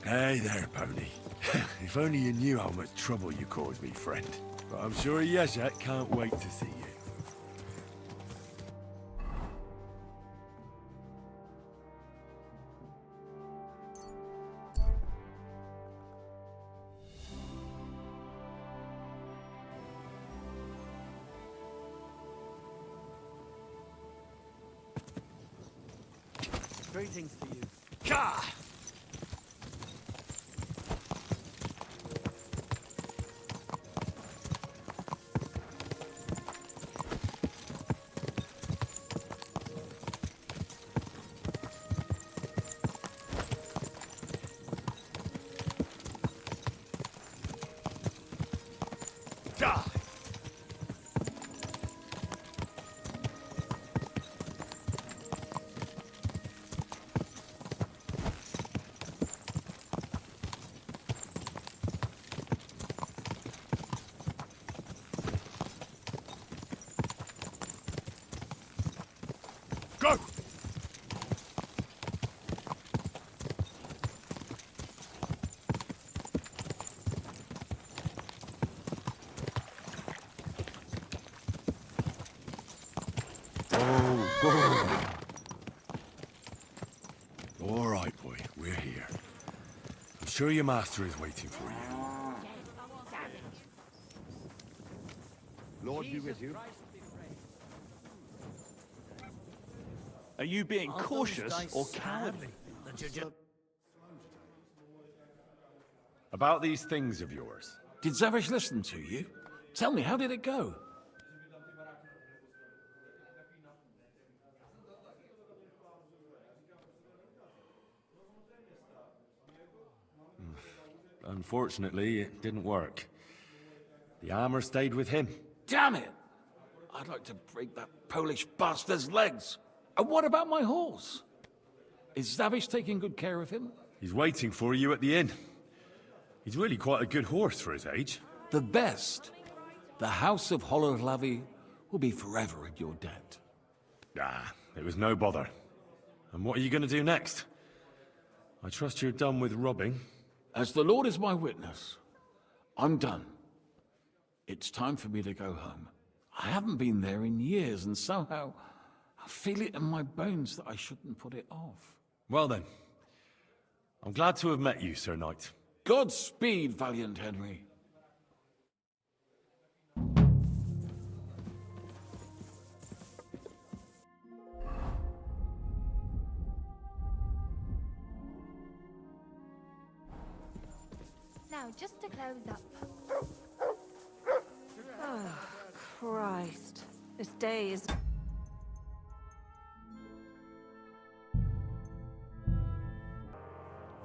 Hey there, pony. If only you knew how much trouble you caused me, friend. But I'm sure Jezek can't wait to see you. Greetings to you. Gah! Gah! Go! All right, boy, we're here. I'm sure your master is waiting for you. Lord be with you. Are you being cautious or cowardly? About these things of yours. Did Zavish listen to you? Tell me, how did it go? Unfortunately, it didn't work. The armor stayed with him. Damn it! I'd like to break that Polish bastard's legs. And what about my horse? Is Zavish taking good care of him? He's waiting for you at the inn. He's really quite a good horse for his age. The best. The House of Hololavi will be forever in your debt. Ah, it was no bother. And what are you going to do next? I trust you're done with robbing. As the Lord is my witness, I'm done. It's time for me to go home. I haven't been there in years, and somehow I feel it in my bones that I shouldn't put it off. Well then, I'm glad to have met you, Sir Knight. Godspeed, valiant Henry. Now, just to close up. Oh, Christ. This day is...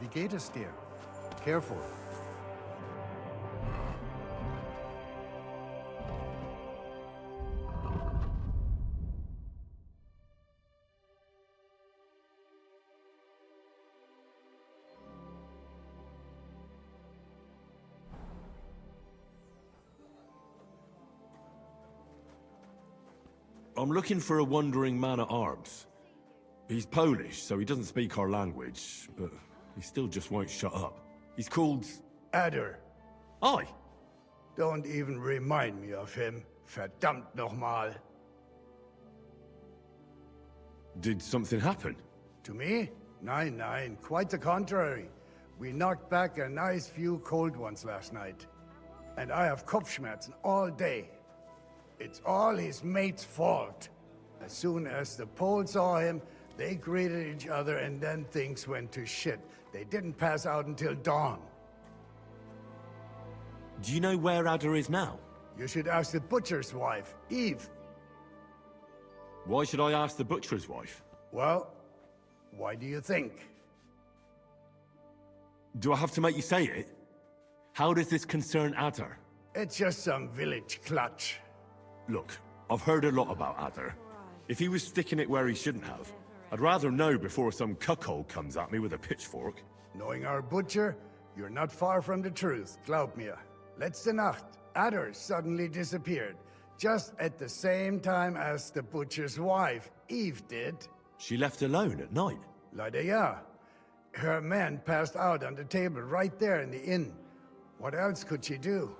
Wie geht es dir? Careful. I'm looking for a wandering man-at-arms. He's Polish, so he doesn't speak our language, but he still just won't shut up. He's called... Adder. Aye. Don't even remind me of him. Verdammt nochmal. Did something happen? To me? Nein, nein, quite the contrary. We knocked back a nice few cold ones last night. And I have Kopfschmerzen all day. It's all his mate's fault. As soon as the Poles saw him, they greeted each other and then things went to shit. They didn't pass out until dawn. Do you know where Adder is now? You should ask the butcher's wife, Eve. Why should I ask the butcher's wife? Well, why do you think? Do I have to make you say it? How does this concern Adder? It's just some village clutch. Look, I've heard a lot about Adder. If he was sticking it where he shouldn't have, I'd rather know before some cuckold comes at me with a pitchfork. Knowing our butcher, you're not far from the truth, glaub mir. Letzte Nacht, Adder suddenly disappeared, just at the same time as the butcher's wife, Eve, did. She left alone at night? Leider ja. Her man passed out on the table right there in the inn. What else could she do?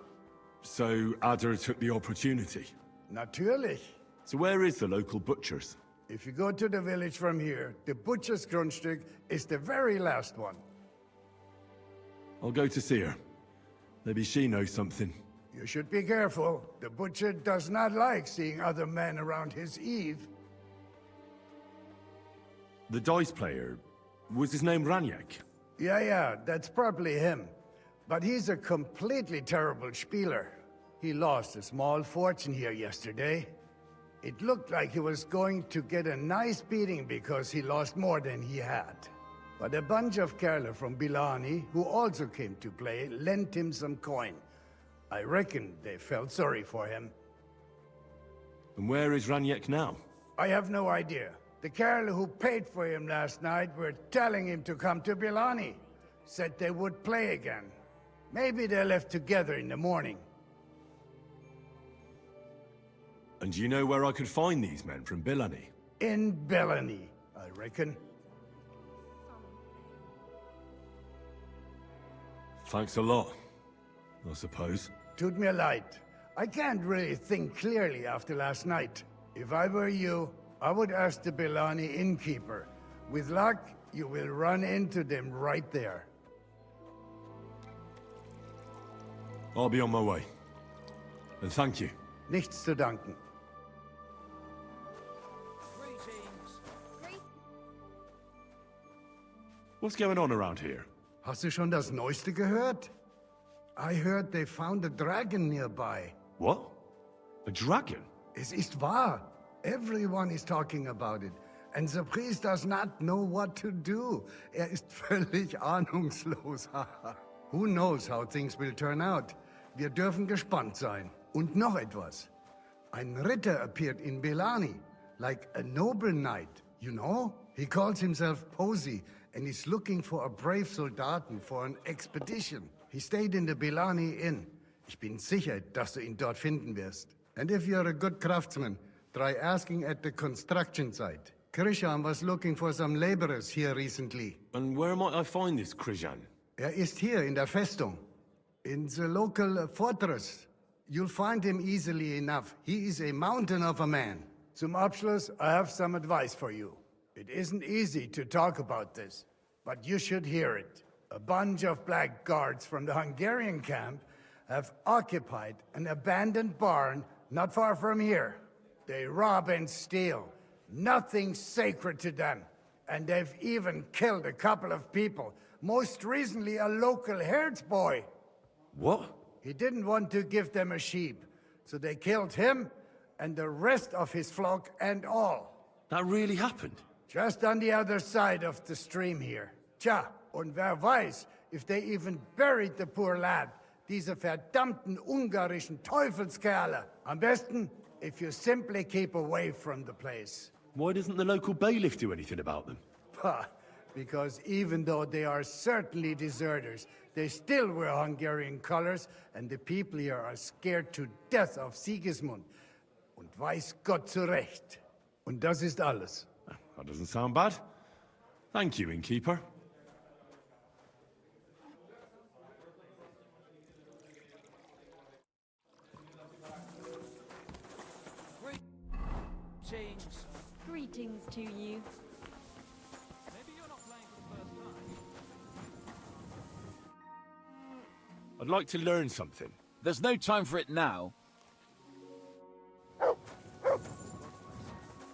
So Adder took the opportunity? Natürlich. So where is the local butcher's? If you go to the village from here, the butcher's Grundstück is the very last one. I'll go to see her. Maybe she knows something. You should be careful. The butcher does not like seeing other men around his Eve. The dice player, was his name Raniak? Yeah, that's probably him. But he's a completely terrible spieler. He lost a small fortune here yesterday. It looked like he was going to get a nice beating because he lost more than he had. But a bunch of Kerle from Bilani, who also came to play, lent him some coin. I reckon they felt sorry for him. And where is Raniak now? I have no idea. The Kerle who paid for him last night were telling him to come to Bilani. Said they would play again. Maybe they left together in the morning. And do you know where I could find these men from Bilani? In Bilani, I reckon. Thanks a lot, I suppose. Tut mir leid. I can't really think clearly after last night. If I were you, I would ask the Bilani innkeeper. With luck, you will run into them right there. I'll be on my way. And thank you. Nichts zu danken. What's going on around here? Hast du schon das Neueste gehört? I heard they found a dragon nearby. What? A dragon? Es ist wahr. Everyone is talking about it. And the priest does not know what to do. Ist völlig ahnungslos. Who knows how things will turn out? Wir dürfen gespannt sein. Und noch etwas. Ein Ritter appeared in Belani, like a noble knight, you know? He calls himself Posey, and is looking for a brave Soldaten for an expedition. He stayed in the Belani Inn. Ich bin sicher, dass du ihn dort finden wirst. And if you're a good craftsman, try asking at the construction site. Krishan was looking for some laborers here recently. And where might I find this Krishan? Ist hier in der Festung. In the local fortress. You'll find him easily enough. He is a mountain of a man. Zum Abschluss, I have some advice for you. It isn't easy to talk about this, but you should hear it. A bunch of black guards from the Hungarian camp have occupied an abandoned barn not far from here. They rob and steal. Nothing sacred to them. And they've even killed a couple of people. Most recently, a local herdsboy. What? He didn't want to give them a sheep, so they killed him and the rest of his flock and all. That really happened? Just on the other side of the stream here. Tja, und wer weiß, if they even buried the poor lad. Diese verdammten ungarischen Teufelskerle. Am besten, if you simply keep away from the place. Why doesn't the local bailiff do anything about them? Because even though they are certainly deserters, they still wear Hungarian colors, and the people here are scared to death of Sigismund. Und weiß Gott zurecht. Und das ist alles. That doesn't sound bad. Thank you, innkeeper. Greetings. Greetings to you. I'd like to learn something. There's no time for it now.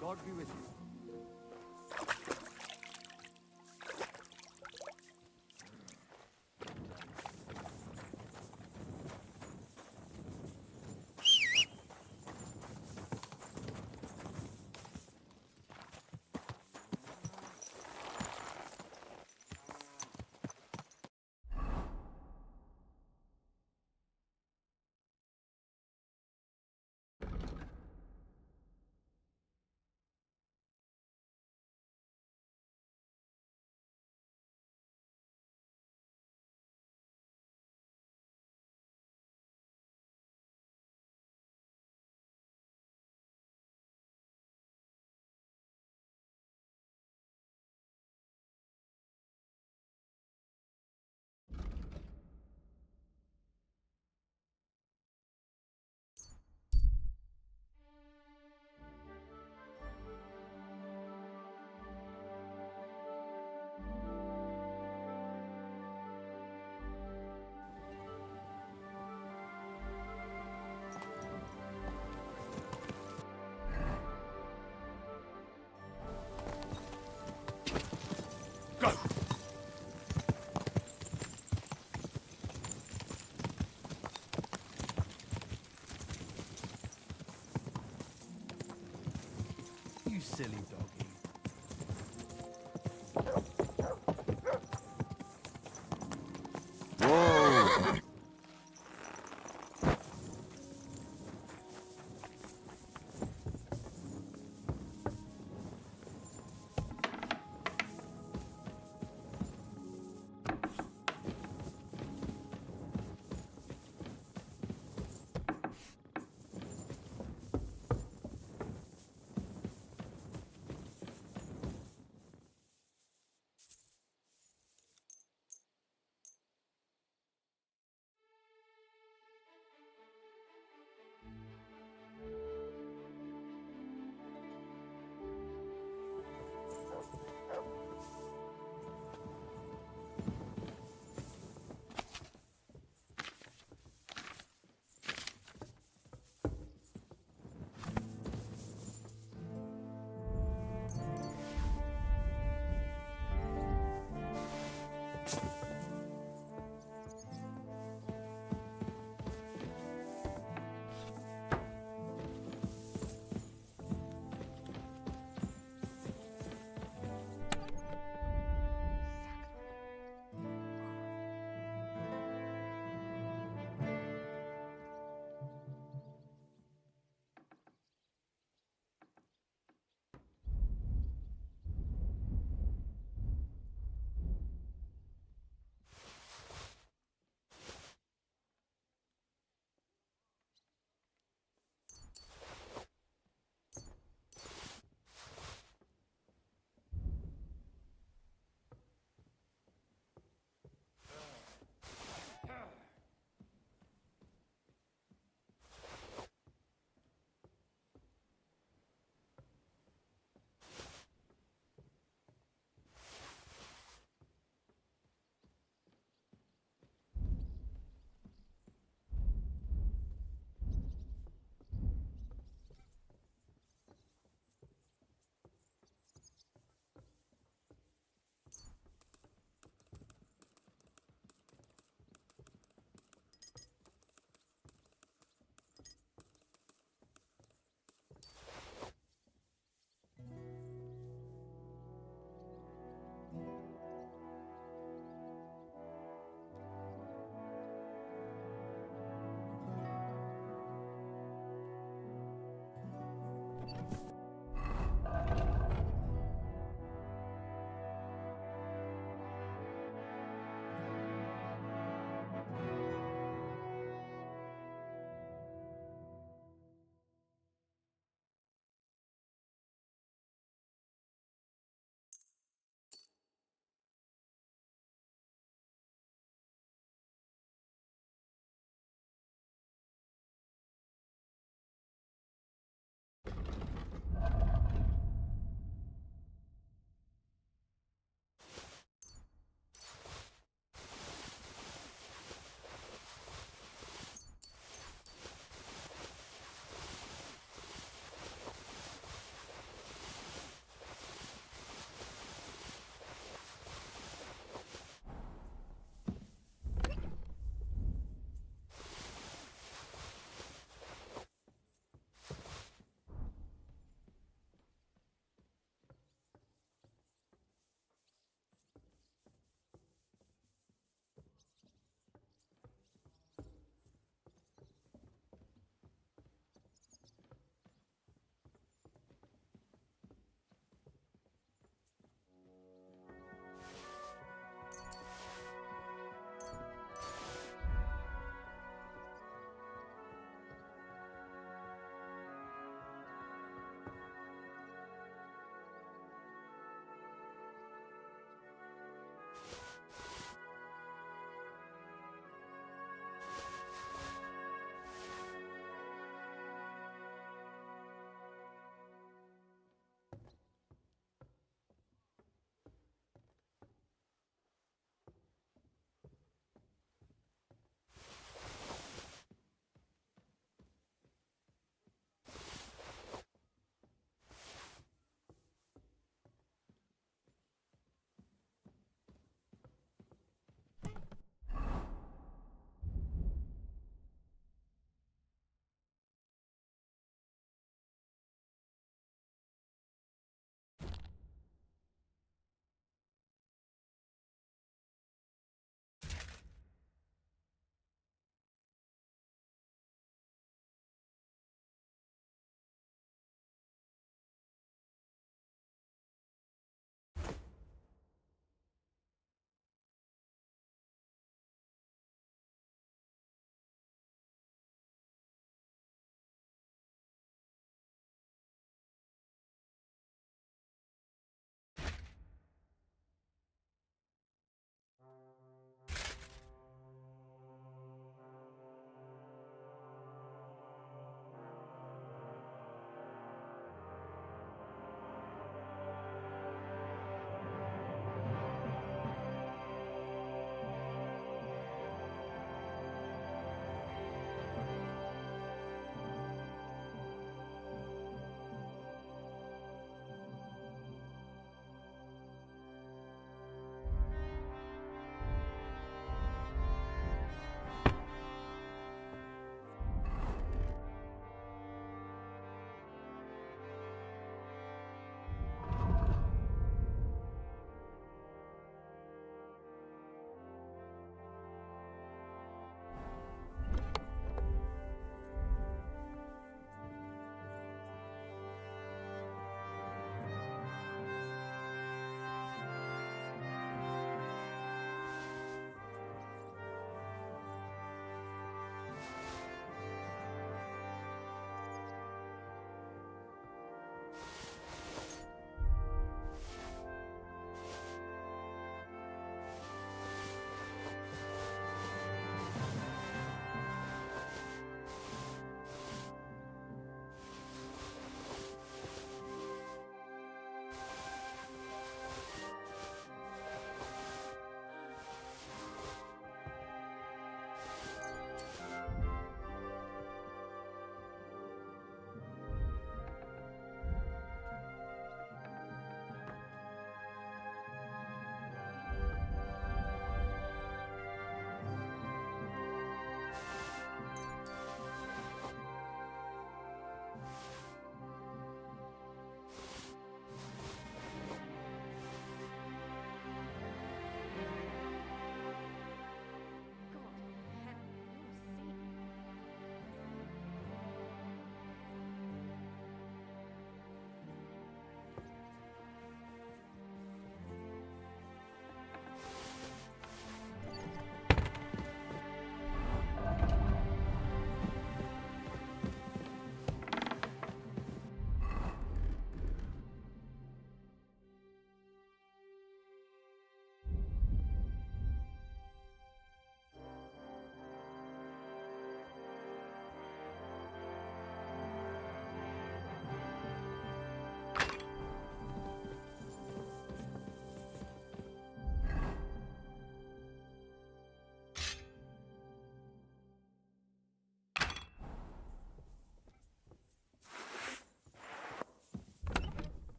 God be with you. You silly doggy.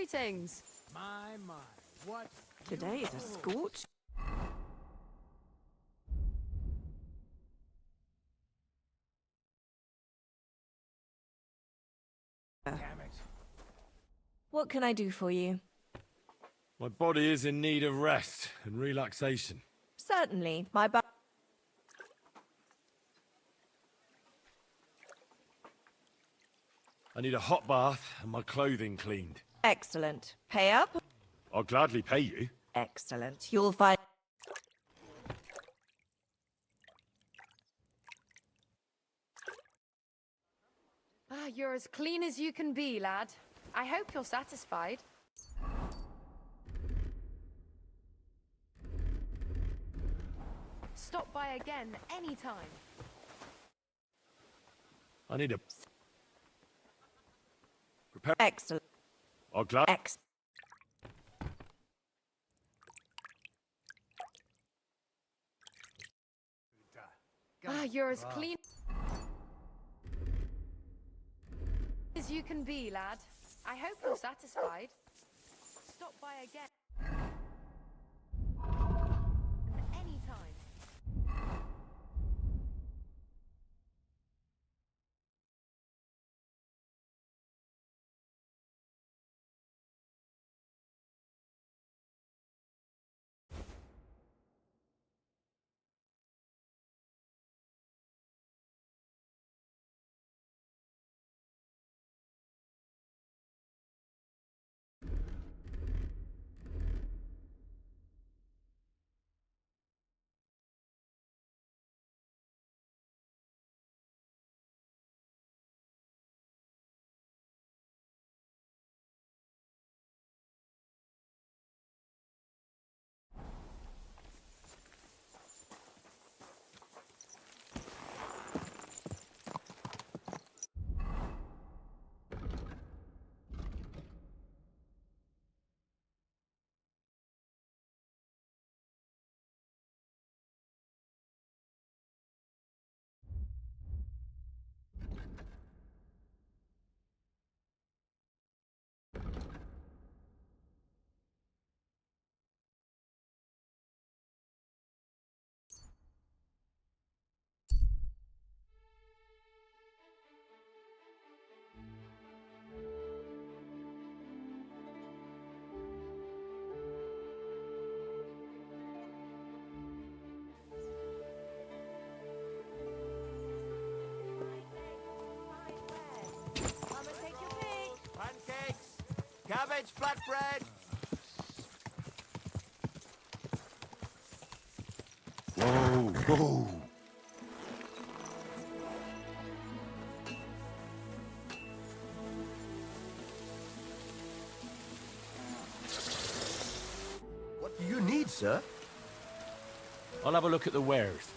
Greetings. My, what? Today is a scorch. What can I do for you? My body is in need of rest and relaxation. Certainly, I need a hot bath and my clothing cleaned. Excellent. Pay up? I'll gladly pay you. Excellent. You'll find... Ah, you're as clean as you can be, lad. I hope you're satisfied. Stop by again anytime. I need a... Prepare... Excellent. I'll glad... Ah, you're as clean as you can be, lad. I hope you're satisfied. Stop by again anytime. Cabbage flatbread. Whoa, whoa. What do you need, sir? I'll have a look at the wares.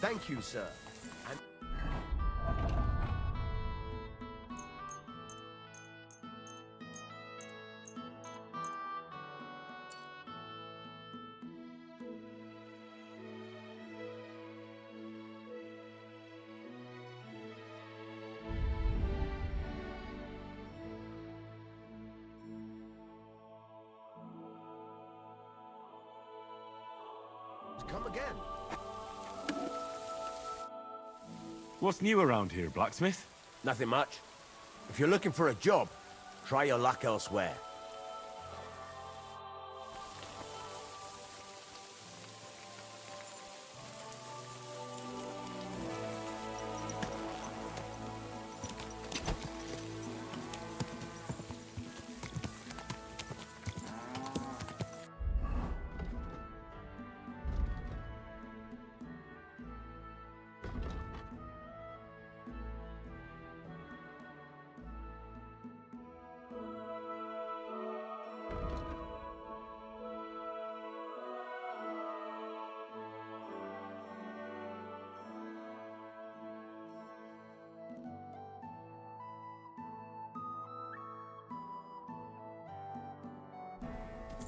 Thank you, sir. And come again. What's new around here, blacksmith? Nothing much. If you're looking for a job, try your luck elsewhere.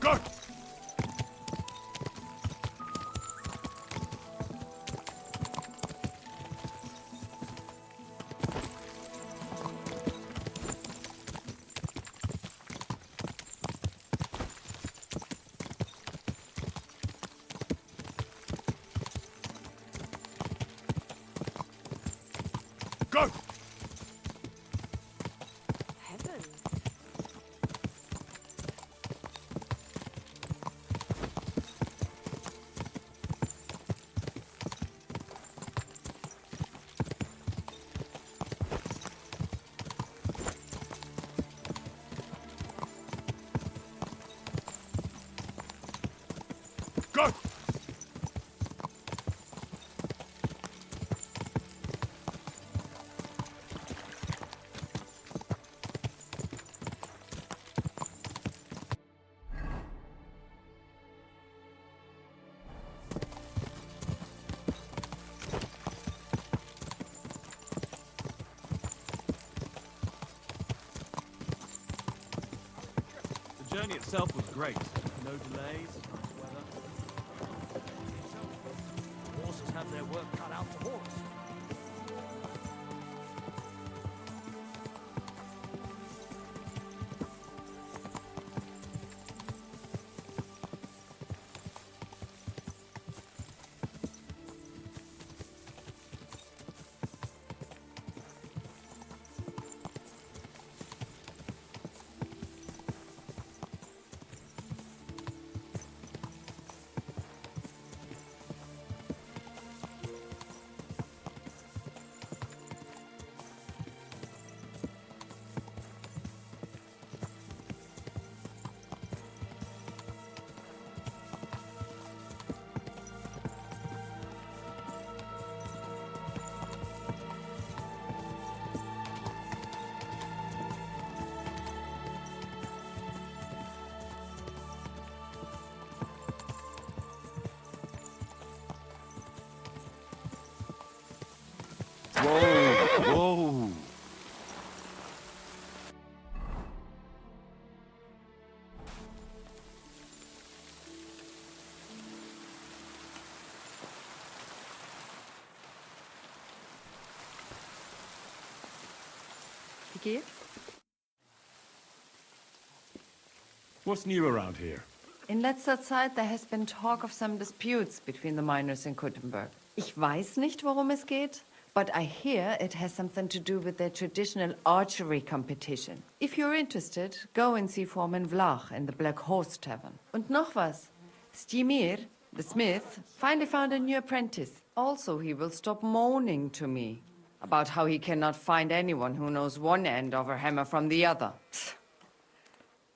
Go! Go! Heaven. Go! The journey itself was great. No delays, nice weather. Horses have their work cut out for us. Whoa! Wie geht's? What's new around here? In letzter Zeit there has been talk of some disputes between the miners in Kuttenberg. Ich weiß nicht, worum es geht, but I hear it has something to do with their traditional archery competition. If you're interested, go and see Foreman Vlach in the Black Horse Tavern. Und noch was. Stymir, the smith, finally found a new apprentice. Also, he will stop moaning to me about how he cannot find anyone who knows one end of a hammer from the other.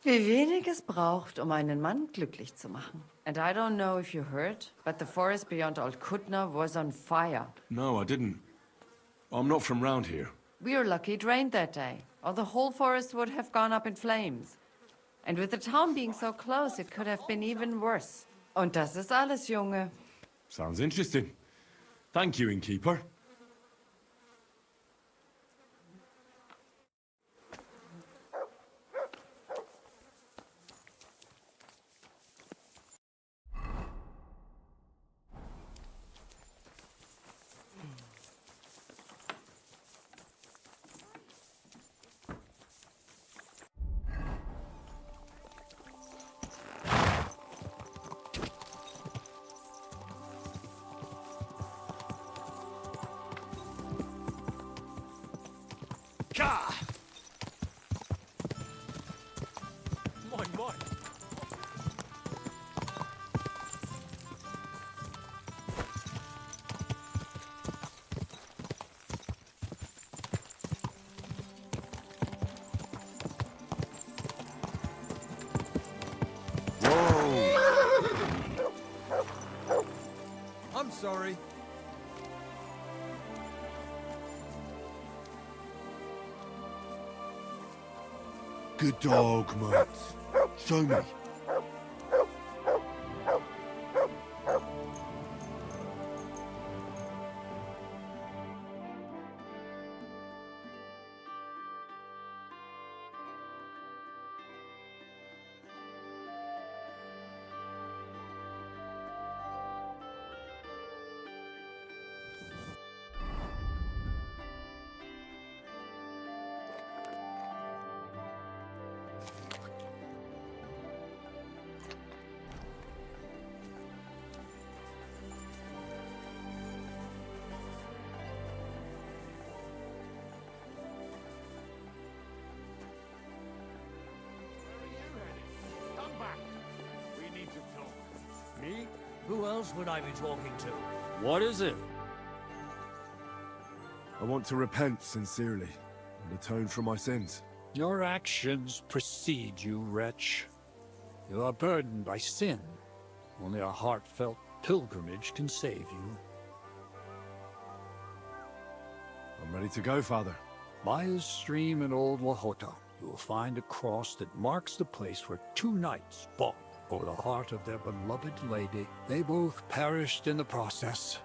Wie wenig es braucht, einen Mann glücklich zu machen. And I don't know if you heard, but the forest beyond Old Kutna was on fire. No, I didn't. I'm not from round here. We were lucky it rained that day, or the whole forest would have gone up in flames. And with the town being so close, it could have been even worse. Und das ist alles, Junge. Sounds interesting. Thank you, innkeeper. Ka! Moin, moin. I'm sorry. Good dog, mate. Show me. Who else would I be talking to? What is it? I want to repent sincerely and atone for my sins. Your actions precede you, wretch. You are burdened by sin. Only a heartfelt pilgrimage can save you. I'm ready to go, Father. By a stream in Old Wahota, you will find a cross that marks the place where two knights fought for the heart of their beloved lady. They both perished in the process,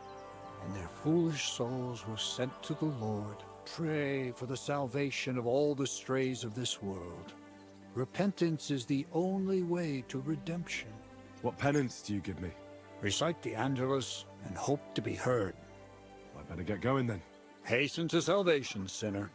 and their foolish souls were sent to the Lord. Pray for the salvation of all the strays of this world. Repentance is the only way to redemption. What penance do you give me? Recite the Angelus and hope to be heard. I better get going then. Hasten to salvation, sinner.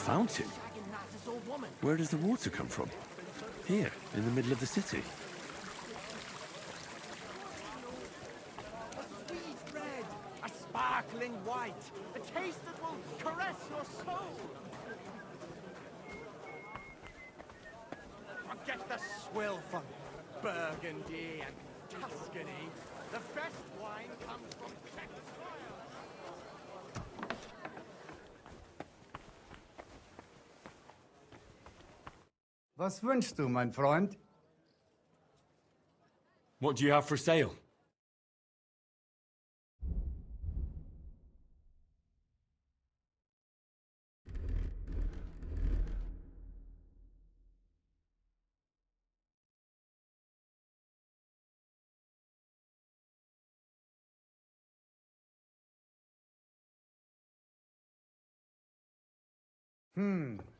Fountain? Where does the water come from? Here, in the middle of the city. A sweet red, a sparkling white, a taste that will caress your soul. Forget the swill from Burgundy and Tuscany. The best wine comes from Czech soil. Was wünschst du, mein Freund? What do you have for sale?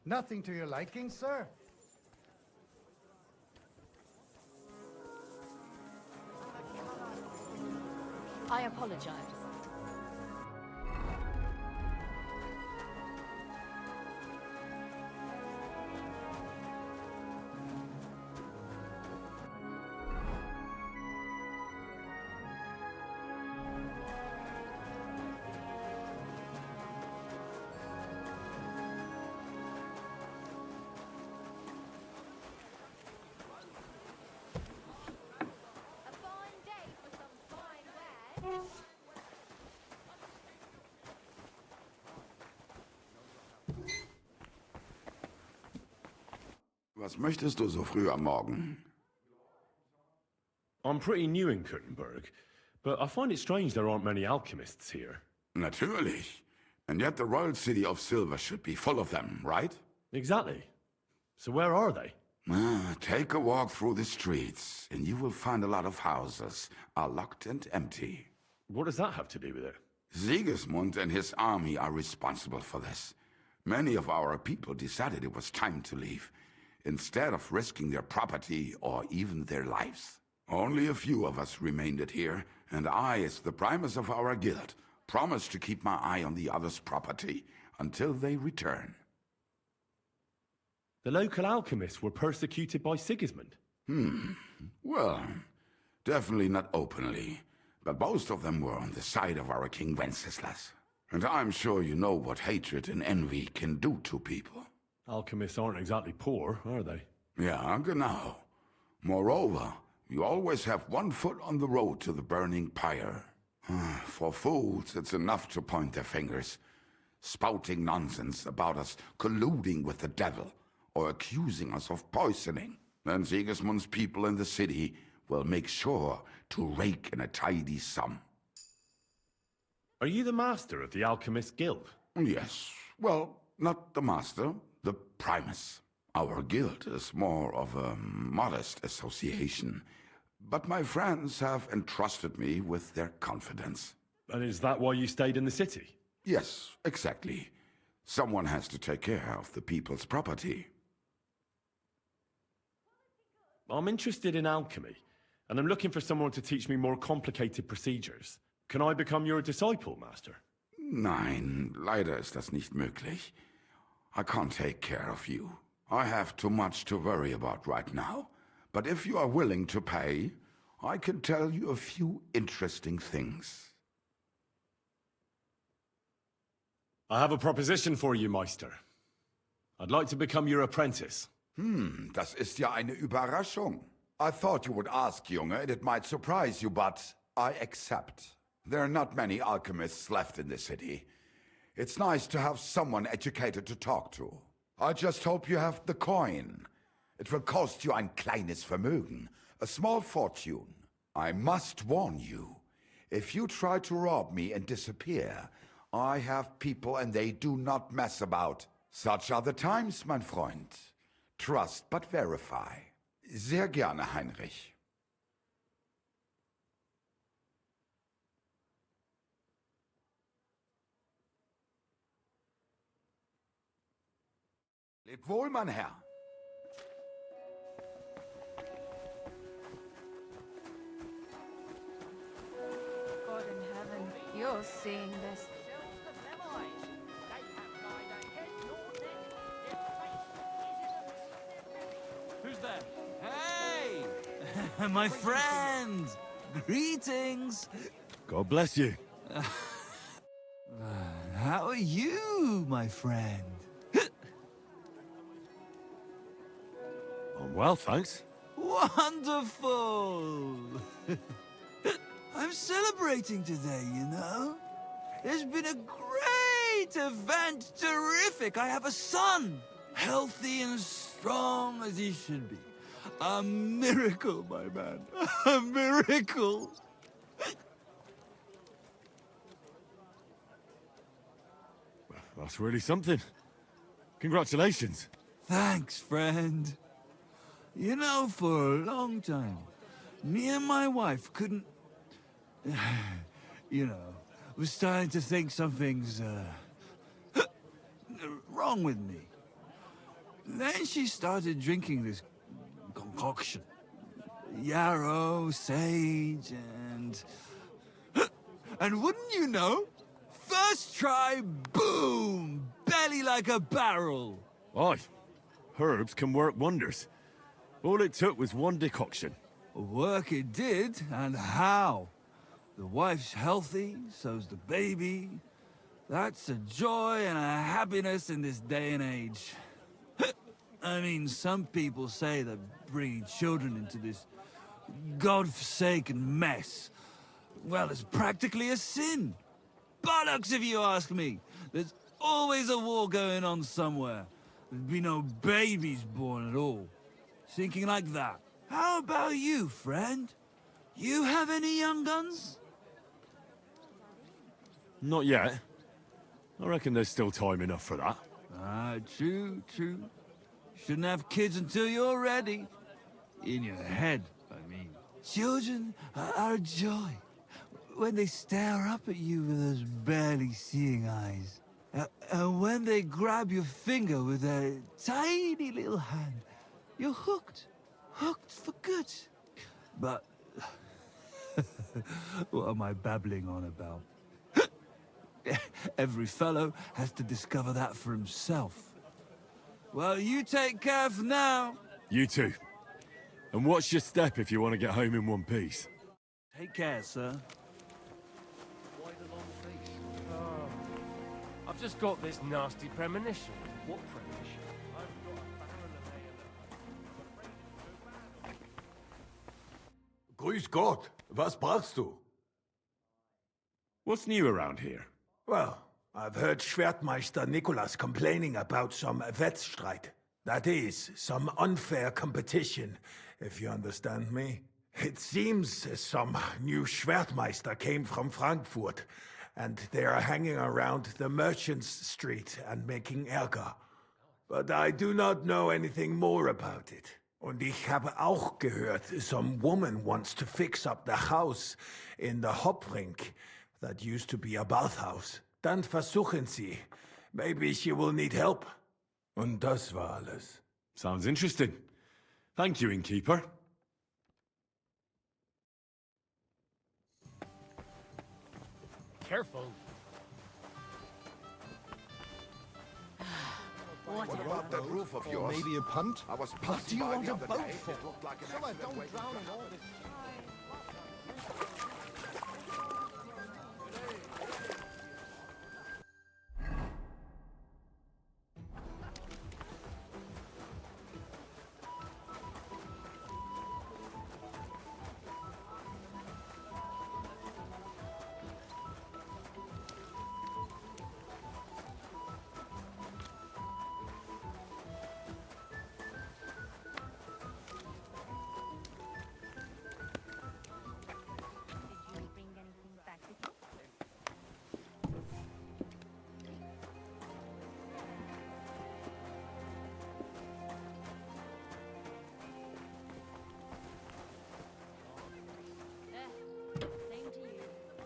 Nothing to your liking, sir? I apologize. Was möchtest du so früh am Morgen? I'm pretty new in Kuttenberg, but I find it strange there aren't many alchemists here. Natürlich. And yet the royal city of Silver should be full of them, right? Exactly. So where are they? Take a walk through the streets, and you will find a lot of houses are locked and empty. What does that have to do with it? Sigismund and his army are responsible for this. Many of our people decided it was time to leave, instead of risking their property or even their lives. Only a few of us remained here, and I, as the primus of our guild, promised to keep my eye on the others' property until they return. The local alchemists were persecuted by Sigismund. Well, definitely not openly, but most of them were on the side of our King Wenceslas. And I'm sure you know what hatred and envy can do to people. Alchemists aren't exactly poor, are they? Yeah, genau. Moreover, you always have one foot on the road to the burning pyre. For fools, it's enough to point their fingers, spouting nonsense about us colluding with the devil or accusing us of poisoning. Then Sigismund's people in the city will make sure to rake in a tidy sum. Are you the master of the Alchemist Guild? Yes. Well, not the master, the primus. Our guild is more of a modest association, but my friends have entrusted me with their confidence. And is that why you stayed in the city? Yes, exactly. Someone has to take care of the people's property. I'm interested in alchemy, and I'm looking for someone to teach me more complicated procedures. Can I become your disciple, Master? Nein, leider ist das nicht möglich. I can't take care of you. I have too much to worry about right now. But if you are willing to pay, I can tell you a few interesting things. I have a proposition for you, Meister. I'd like to become your apprentice. Das ist ja eine Überraschung. I thought you would ask, Junge, and it might surprise you, but I accept. There are not many alchemists left in the city. It's nice to have someone educated to talk to. I just hope you have the coin. It will cost you ein kleines Vermögen, a small fortune. I must warn you, if you try to rob me and disappear, I have people and they do not mess about. Such are the times, mein Freund. Trust but verify. Sehr gerne, Heinrich. Leb wohl, mein Herr. God in heaven, you're seeing this. Who's there? Hey! My friend! Greetings! God bless you. How are you, my friend? I'm well, thanks. Wonderful! I'm celebrating today, you know? There's been a great event, terrific! I have a son! Healthy and strong as he should be. A miracle, my man. A miracle! That's really something. Congratulations. Thanks, friend. You know, for a long time, me and my wife couldn't... you know, was starting to think something's, wrong with me. Then she started drinking this concoction. Yarrow, sage, and... and wouldn't you know? First try, boom! Belly like a barrel. Aye. Herbs can work wonders. All it took was one decoction. Work it did, and how? The wife's healthy, so's the baby. That's a joy and a happiness in this day and age. I mean, some people say that bringing children into this godforsaken mess, well, it's practically a sin. Bollocks, if you ask me. There's always a war going on somewhere. There'd be no babies born at all. Thinking like that. How about you, friend? You have any young guns? Not yet. I reckon there's still time enough for that. Ah, true, true. Shouldn't have kids until you're ready. In your head, I mean. Children are a joy. When they stare up at you with those barely seeing eyes. And when they grab your finger with their tiny little hand, you're hooked. Hooked for good. But... what am I babbling on about? Every fellow has to discover that for himself. Well, you take care for now. You too. And watch your step if you want to get home in one piece. Take care, sir. Why the long face? Oh, I've just got this nasty premonition. What premonition? I've got a barrel of ale. Grüß Gott, was brauchst du? What's new around here? Well, I've heard Schwertmeister Nicholas complaining about some Wettstreit. That is, some unfair competition, if you understand me. It seems some new Schwertmeister came from Frankfurt, and they are hanging around the Merchants' Street and making Ärger. But I do not know anything more about it. Und ich habe auch gehört, some woman wants to fix up the house in the Hopfrink that used to be a bathhouse. Dann versuchen Sie. Maybe she will need help. Und das war alles. Sounds interesting. Thank you, innkeeper. Careful. What about that roof of yours? Maybe a punt? I was What passing do you by want the a other boat day. for? It looked like an So I excellent don't way to drown in travel. all this.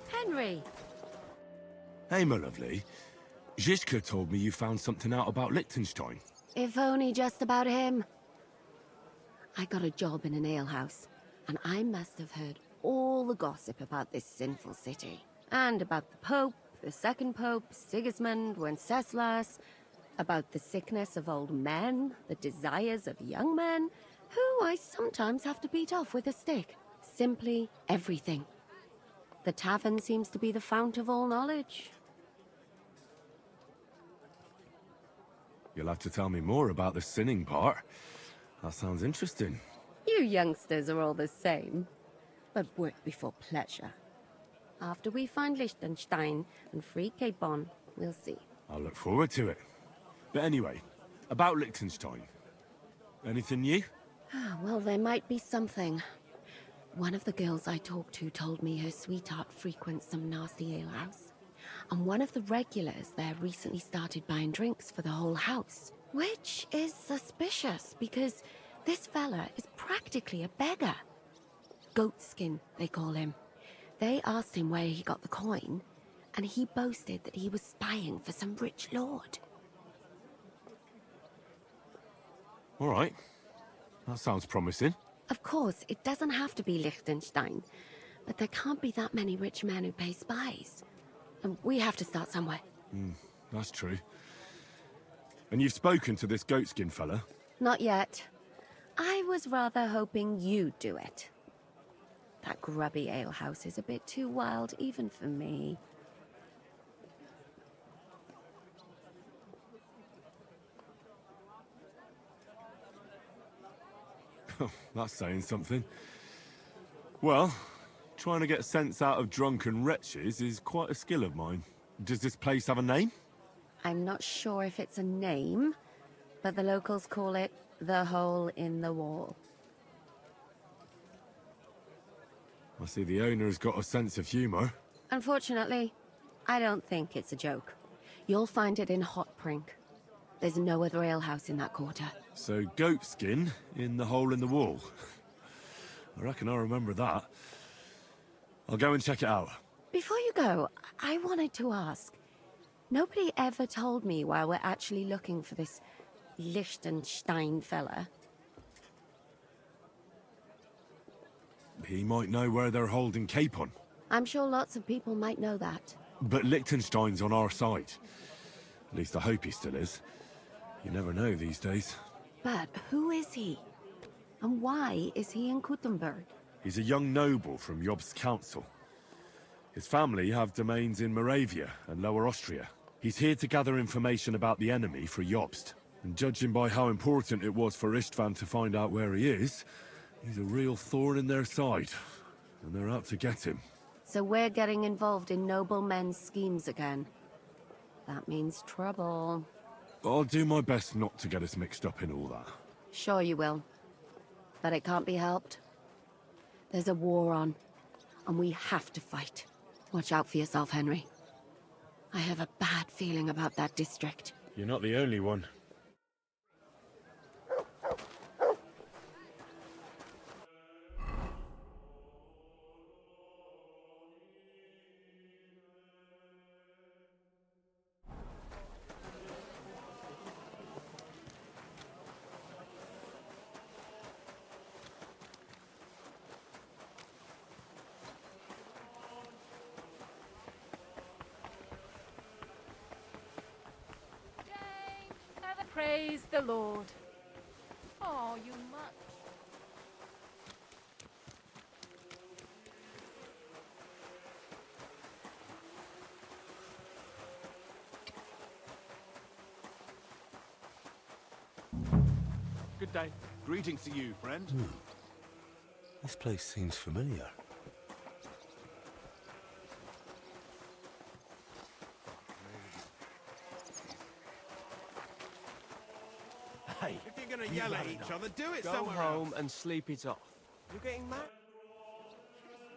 Henry! Hey, my lovely. Zizka told me you found something out about Liechtenstein. If only just about him. I got a job in an alehouse, and I must have heard all the gossip about this sinful city. And about the Pope, the second Pope, Sigismund, Wenceslas, about the sickness of old men, the desires of young men, who I sometimes have to beat off with a stick. Simply everything. The tavern seems to be the fount of all knowledge. You'll have to tell me more about the sinning part. That sounds interesting. You youngsters are all the same, but work before pleasure. After we find Liechtenstein and free Cape Bon, we'll see. I'll look forward to it. But anyway, about Liechtenstein. Anything new? Well, there might be something. One of the girls I talked to told me her sweetheart frequents some nasty alehouse. And one of the regulars there recently started buying drinks for the whole house. Which is suspicious, because this fella is practically a beggar. Goatskin, they call him. They asked him where he got the coin, and he boasted that he was spying for some rich lord. All right. That sounds promising. Of course, it doesn't have to be Liechtenstein, but there can't be that many rich men who pay spies. And we have to start somewhere. That's true. And you've spoken to this goatskin fella? Not yet. I was rather hoping you'd do it. That grubby alehouse is a bit too wild even for me. That's saying something. Well, trying to get sense out of drunken wretches is quite a skill of mine. Does this place have a name? I'm not sure if it's a name, but the locals call it the Hole in the Wall. I see the owner's got a sense of humour. Unfortunately, I don't think it's a joke. You'll find it in Hot Prink. There's no other alehouse in that quarter. So goatskin in the hole in the wall. I reckon I'll remember that. I'll go and check it out. Before you go, I wanted to ask. Nobody ever told me why we're actually looking for this Liechtenstein fella. He might know where they're holding Capon. I'm sure lots of people might know that. But Liechtenstein's on our side. At least I hope he still is. You never know these days. But who is he? And why is he in Kuttenberg? He's a young noble from Jobst's council. His family have domains in Moravia and Lower Austria. He's here to gather information about the enemy for Jobst. And judging by how important it was for Istvan to find out where he is, he's a real thorn in their side. And they're out to get him. So we're getting involved in noble men's schemes again. That means trouble. I'll do my best not to get us mixed up in all that. Sure you will. But it can't be helped. There's a war on, and we have to fight. Watch out for yourself, Henry. I have a bad feeling about that district. You're not the only one. Praise the Lord. Oh, you much. Good day. Greetings to you, friend. This place seems familiar. Hey, If you're gonna yell at each other, do it Go somewhere home else. and sleep it off. You're getting mad?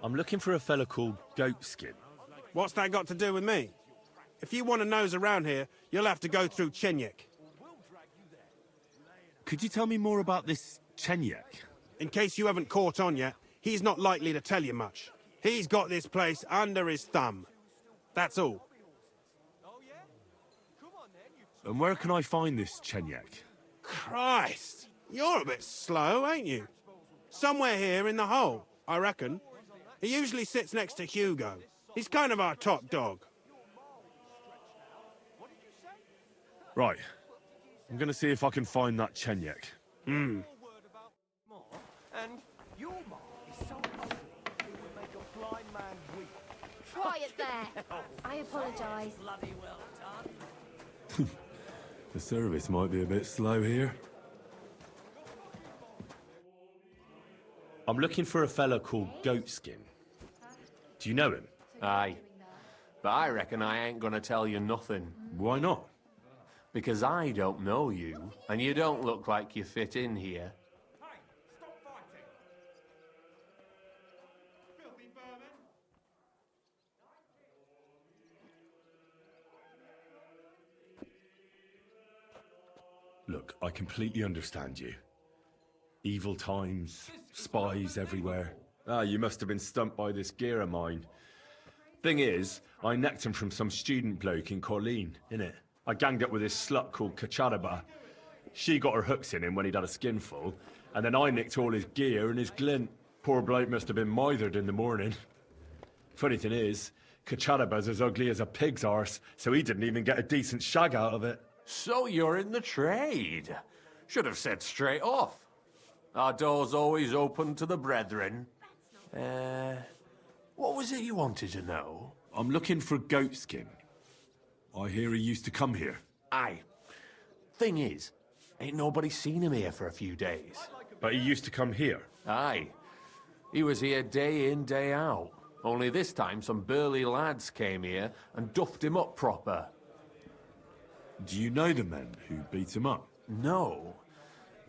I'm looking for a fella called Goatskin. What's that got to do with me? If you want to nose around here, you'll have to go through Chenyek. Could you tell me more about this Chenyek? In case you haven't caught on yet, he's not likely to tell you much. He's got this place under his thumb. That's all. And where can I find this Chenyek? Christ! You're a bit slow, ain't you? Somewhere here in the hole, I reckon. He usually sits next to Hugo. He's kind of our top dog. Right. I'm gonna see if I can find that Chenyek. And your mark is so ugly, it would make a blind man weep. Quiet there. I apologize. Bloody well done. The service might be a bit slow here. I'm looking for a fella called Goatskin. Do you know him? Aye. But I reckon I ain't gonna tell you nothing. Why not? Because I don't know you, and you don't look like you fit in here. Look, I completely understand you. Evil times, spies everywhere. Ah, you must have been stumped by this gear of mine. Thing is, I necked him from some student bloke in Colleen, innit? I ganged up with this slut called Kacharaba. She got her hooks in him when he'd had a skinful, and then I nicked all his gear and his glint. Poor bloke must have been mithered in the morning. Funny thing is, Kacharaba's as ugly as a pig's arse, so he didn't even get a decent shag out of it. So you're in the trade. Should have said straight off. Our door's always open to the brethren. What was it you wanted to know? I'm looking for Goatskin. I hear he used to come here. Aye. Thing is, ain't nobody seen him here for a few days. But he used to come here? Aye. He was here day in, day out. Only this time some burly lads came here and duffed him up proper. Do you know the men who beat him up? No.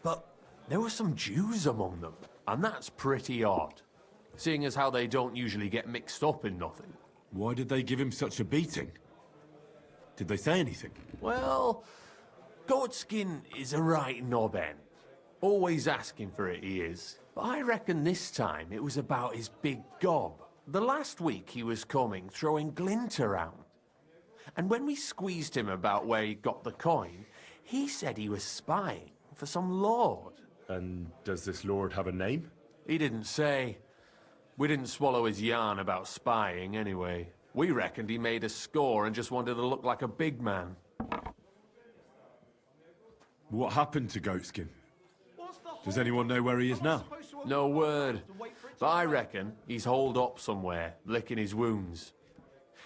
But there were some Jews among them, and that's pretty odd. Seeing as how they don't usually get mixed up in nothing. Why did they give him such a beating? Did they say anything? Well, Goatskin is a right knobhead. Always asking for it, he is. But I reckon this time it was about his big gob. The last week he was coming, throwing glint around. And when we squeezed him about where he got the coin, he said he was spying for some lord. And does this lord have a name? He didn't say. We didn't swallow his yarn about spying anyway. We reckoned he made a score and just wanted to look like a big man. What happened to Goatskin? Does anyone know where he is now? No word. But I reckon he's holed up somewhere, licking his wounds.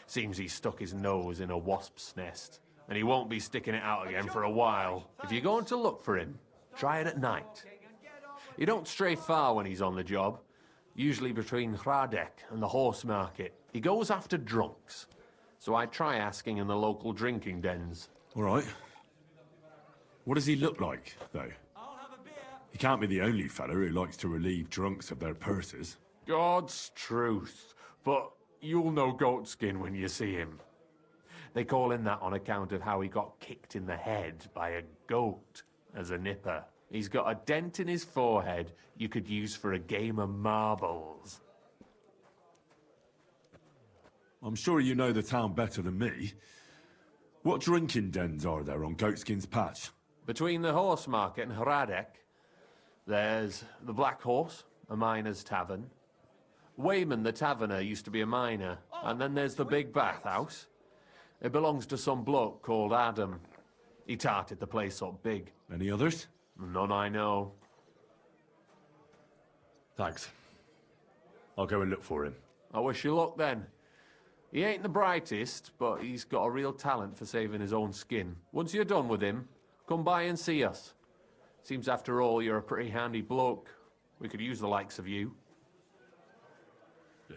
Seems he stuck his nose in a wasp's nest, and he won't be sticking it out again for a while. If you're going to look for him, try it at night. You don't stray far when he's on the job. Usually between Hradek and the horse market. He goes after drunks. So I try asking in the local drinking dens. All right. What does he look like, though? He can't be the only fella who likes to relieve drunks of their purses. God's truth. But you'll know Goatskin when you see him. They call him that on account of how he got kicked in the head by a goat as a nipper. He's got a dent in his forehead you could use for a game of marbles. I'm sure you know the town better than me. What drinking dens are there on Goatskin's patch? Between the horse market and Hradek, there's the Black Horse, a miner's tavern. Wayman the taverner used to be a miner. And then there's the Big Bathhouse. It belongs to some bloke called Adam. He tarted the place up big. Any others? None I know. Thanks. I'll go and look for him. I wish you luck then. He ain't the brightest, but he's got a real talent for saving his own skin. Once you're done with him, come by and see us. Seems after all you're a pretty handy bloke. We could use the likes of you.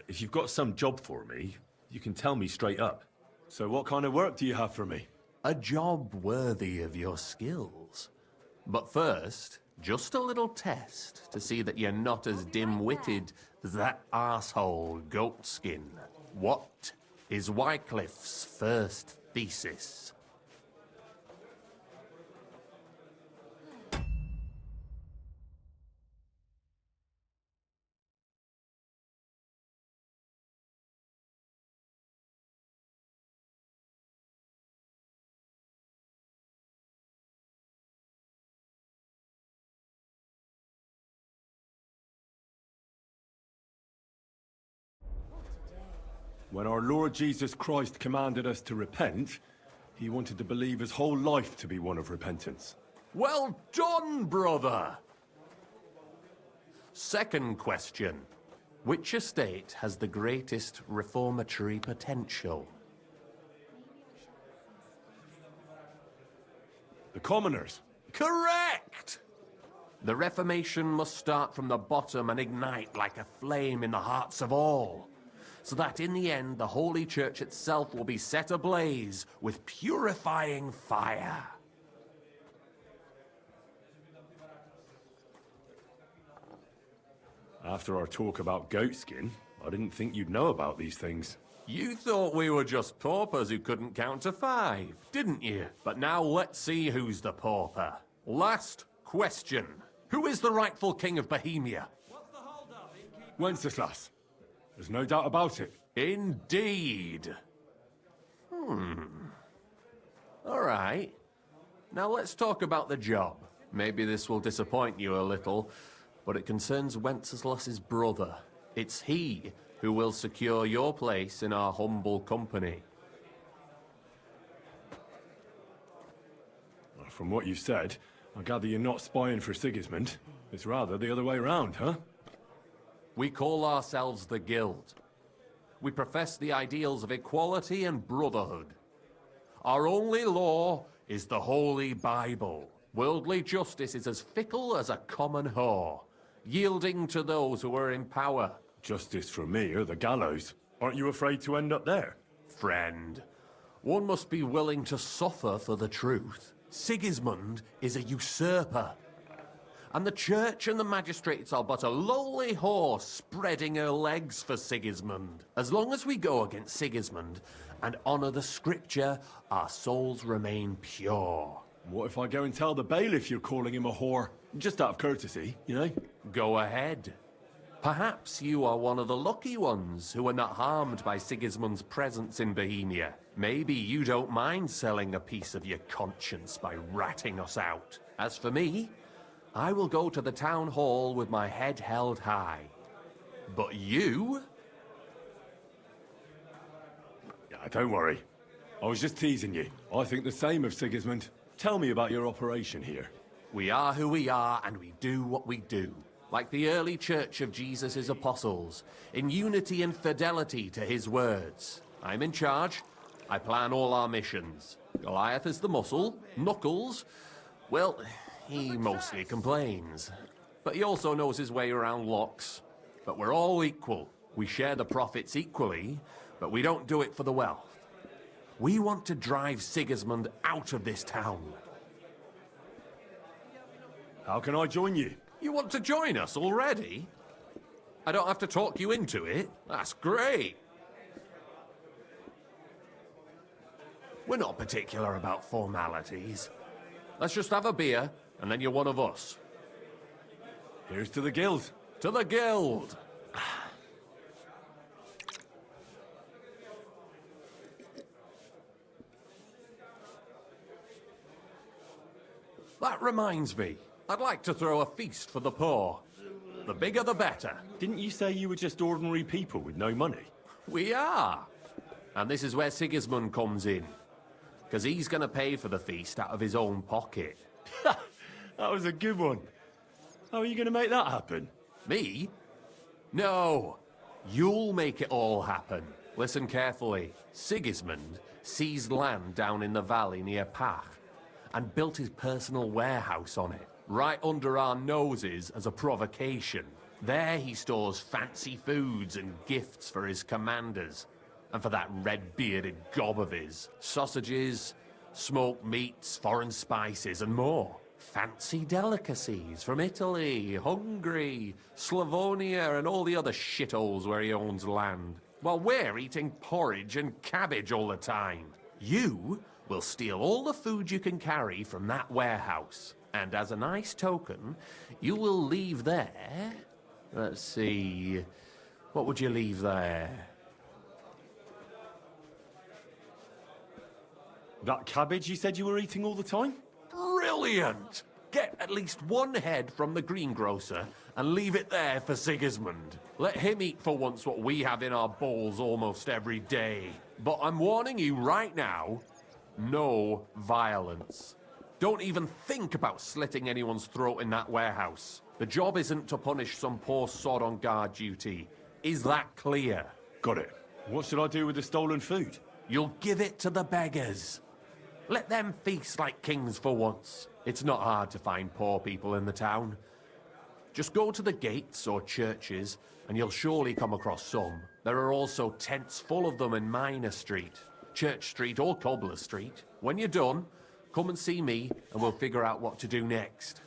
If you've got some job for me, you can tell me straight up. So what kind of work do you have for me? A job worthy of your skills. But first, just a little test to see that you're not as dim-witted as that arsehole Goatskin. What is Wycliffe's first thesis? When our Lord Jesus Christ commanded us to repent, he wanted the believer's whole life to be one of repentance. Well done, brother! Second question. Which estate has the greatest reformatory potential? The commoners. Correct! The Reformation must start from the bottom and ignite like a flame in the hearts of all, so that in the end the Holy Church itself will be set ablaze with purifying fire. After our talk about goatskin, I didn't think you'd know about these things. You thought we were just paupers who couldn't count to 5, didn't you? But now let's see who's the pauper. Last question. Who is the rightful King of Bohemia? Wenceslas. There's no doubt about it. Indeed. All right. Now let's talk about the job. Maybe this will disappoint you a little, but it concerns Wenceslas's brother. It's he who will secure your place in our humble company. From what you've said, I gather you're not spying for Sigismund. It's rather the other way around, huh? We call ourselves the Guild. We profess the ideals of equality and brotherhood. Our only law is the Holy Bible. Worldly justice is as fickle as a common whore, yielding to those who are in power. Justice for me or the gallows. Aren't you afraid to end up there? Friend, one must be willing to suffer for the truth. Sigismund is a usurper. And the church and the magistrates are but a lowly horse spreading her legs for Sigismund. As long as we go against Sigismund and honour the scripture, our souls remain pure. What if I go and tell the bailiff you're calling him a whore? Just out of courtesy, you know? Go ahead. Perhaps you are one of the lucky ones who are not harmed by Sigismund's presence in Bohemia. Maybe you don't mind selling a piece of your conscience by ratting us out. As for me, I will go to the town hall with my head held high. But you? Yeah, don't worry. I was just teasing you. I think the same of Sigismund. Tell me about your operation here. We are who we are, and we do what we do. Like the early church of Jesus' apostles, in unity and fidelity to his words. I'm in charge. I plan all our missions. Goliath is the muscle. Knuckles, well, he mostly complains. But he also knows his way around locks. But we're all equal. We share the profits equally, but we don't do it for the wealth. We want to drive Sigismund out of this town. How can I join you? You want to join us already? I don't have to talk you into it. That's great. We're not particular about formalities. Let's just have a beer, and then you're one of us. Here's to the Guild. To the Guild! That reminds me. I'd like to throw a feast for the poor. The bigger the better. Didn't you say you were just ordinary people with no money? We are. And this is where Sigismund comes in. because he's going to pay for the feast out of his own pocket. That was a good one. How are you going to make that happen? Me? No. You'll make it all happen. Listen carefully. Sigismund seized land down in the valley near Pach and built his personal warehouse on it, right under our noses as a provocation. There he stores fancy foods and gifts for his commanders, and for that red-bearded gob of his, sausages, smoked meats, foreign spices, and more. Fancy delicacies from Italy, Hungary, Slavonia, and all the other shitholes where he owns land. While we're eating porridge and cabbage all the time. You will steal all the food you can carry from that warehouse. And as a nice token, you will leave there... Let's see... What would you leave there? That cabbage you said you were eating all the time? Brilliant! Get at least one head from the greengrocer and leave it there for Sigismund. Let him eat for once what we have in our bowls almost every day. But I'm warning you right now, no violence. Don't even think about slitting anyone's throat in that warehouse. The job isn't to punish some poor sod on guard duty. Is that clear? Got it. What should I do with the stolen food? You'll give it to the beggars. Let them feast like kings for once. It's not hard to find poor people in the town. Just go to the gates or churches, and you'll surely come across some. There are also tents full of them in Minor Street, Church Street or Cobbler Street. When you're done, come and see me, and we'll figure out what to do next.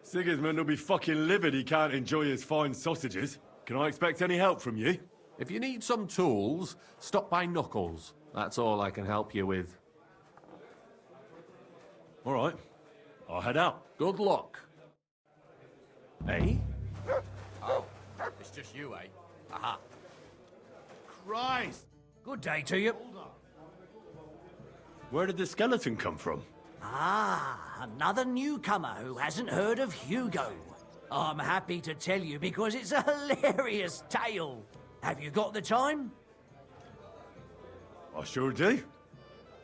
Sigismund will be fucking livid he can't enjoy his fine sausages. Can I expect any help from you? If you need some tools, stop by Knuckles. That's all I can help you with. All right. I'll head out. Good luck. Eh? Oh, it's just you, eh? Aha. Christ! Good day to you. Where did the skeleton come from? Ah, another newcomer who hasn't heard of Hugo. I'm happy to tell you because it's a hilarious tale. Have you got the time? I sure do.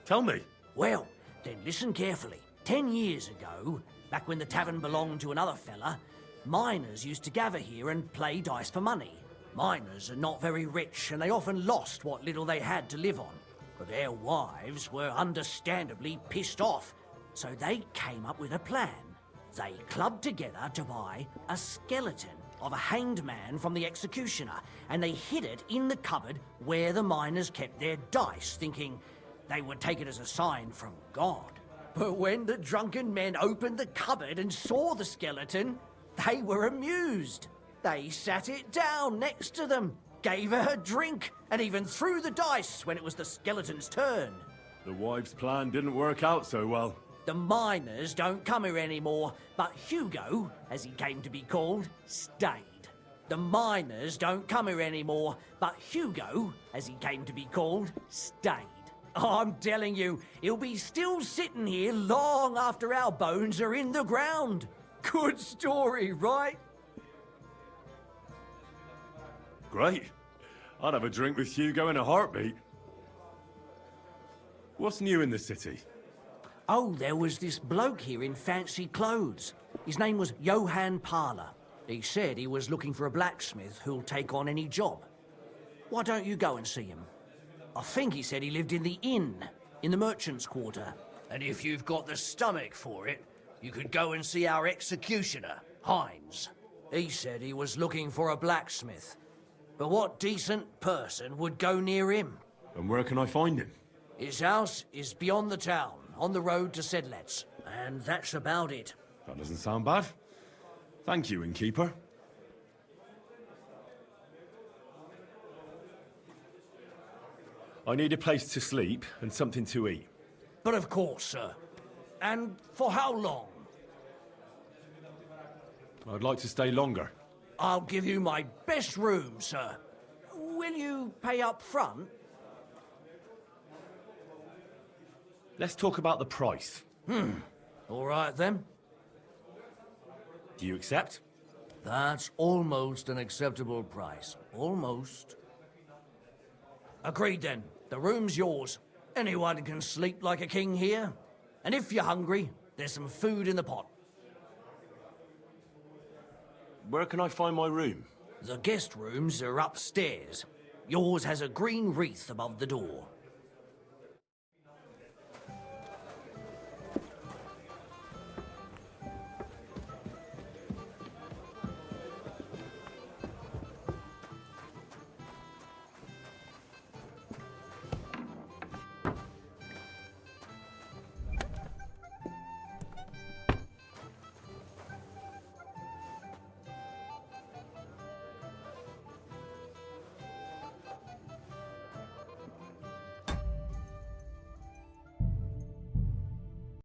Tell me. Well, then listen carefully. 10 years ago, back when the tavern belonged to another fella, miners used to gather here and play dice for money. Miners are not very rich and they often lost what little they had to live on. But their wives were understandably pissed off, so they came up with a plan. They clubbed together to buy a skeleton of a hanged man from the executioner, and they hid it in the cupboard where the miners kept their dice, thinking they would take it as a sign from God. But when the drunken men opened the cupboard and saw the skeleton, they were amused. They sat it down next to them, gave her a drink, and even threw the dice when it was the skeleton's turn. The wife's plan didn't work out so well. The miners don't come here anymore, but Hugo, as he came to be called, stayed. The miners don't come here anymore, but Hugo, as he came to be called, stayed. I'm telling you, he'll be still sitting here long after our bones are in the ground. Good story, right? Great. I'd have a drink with Hugo in a heartbeat. What's new in the city? Oh, there was this bloke here in fancy clothes. His name was Johann Parler. He said he was looking for a blacksmith who'll take on any job. Why don't you go and see him? I think he said he lived in the inn, in the merchant's quarter. And if you've got the stomach for it, you could go and see our executioner, Heinz. He said he was looking for a blacksmith. But what decent person would go near him? And where can I find him? His house is beyond the town, on the road to Sedlec. And that's about it. That doesn't sound bad. Thank you, innkeeper. I need a place to sleep and something to eat. But of course, sir. And for how long? I'd like to stay longer. I'll give you my best room, sir. Will you pay up front? Let's talk about the price. All right, then. Do you accept? That's almost an acceptable price. Almost. Agreed then. The room's yours. Anyone can sleep like a king here. And if you're hungry, there's some food in the pot. Where can I find my room? The guest rooms are upstairs. Yours has a green wreath above the door.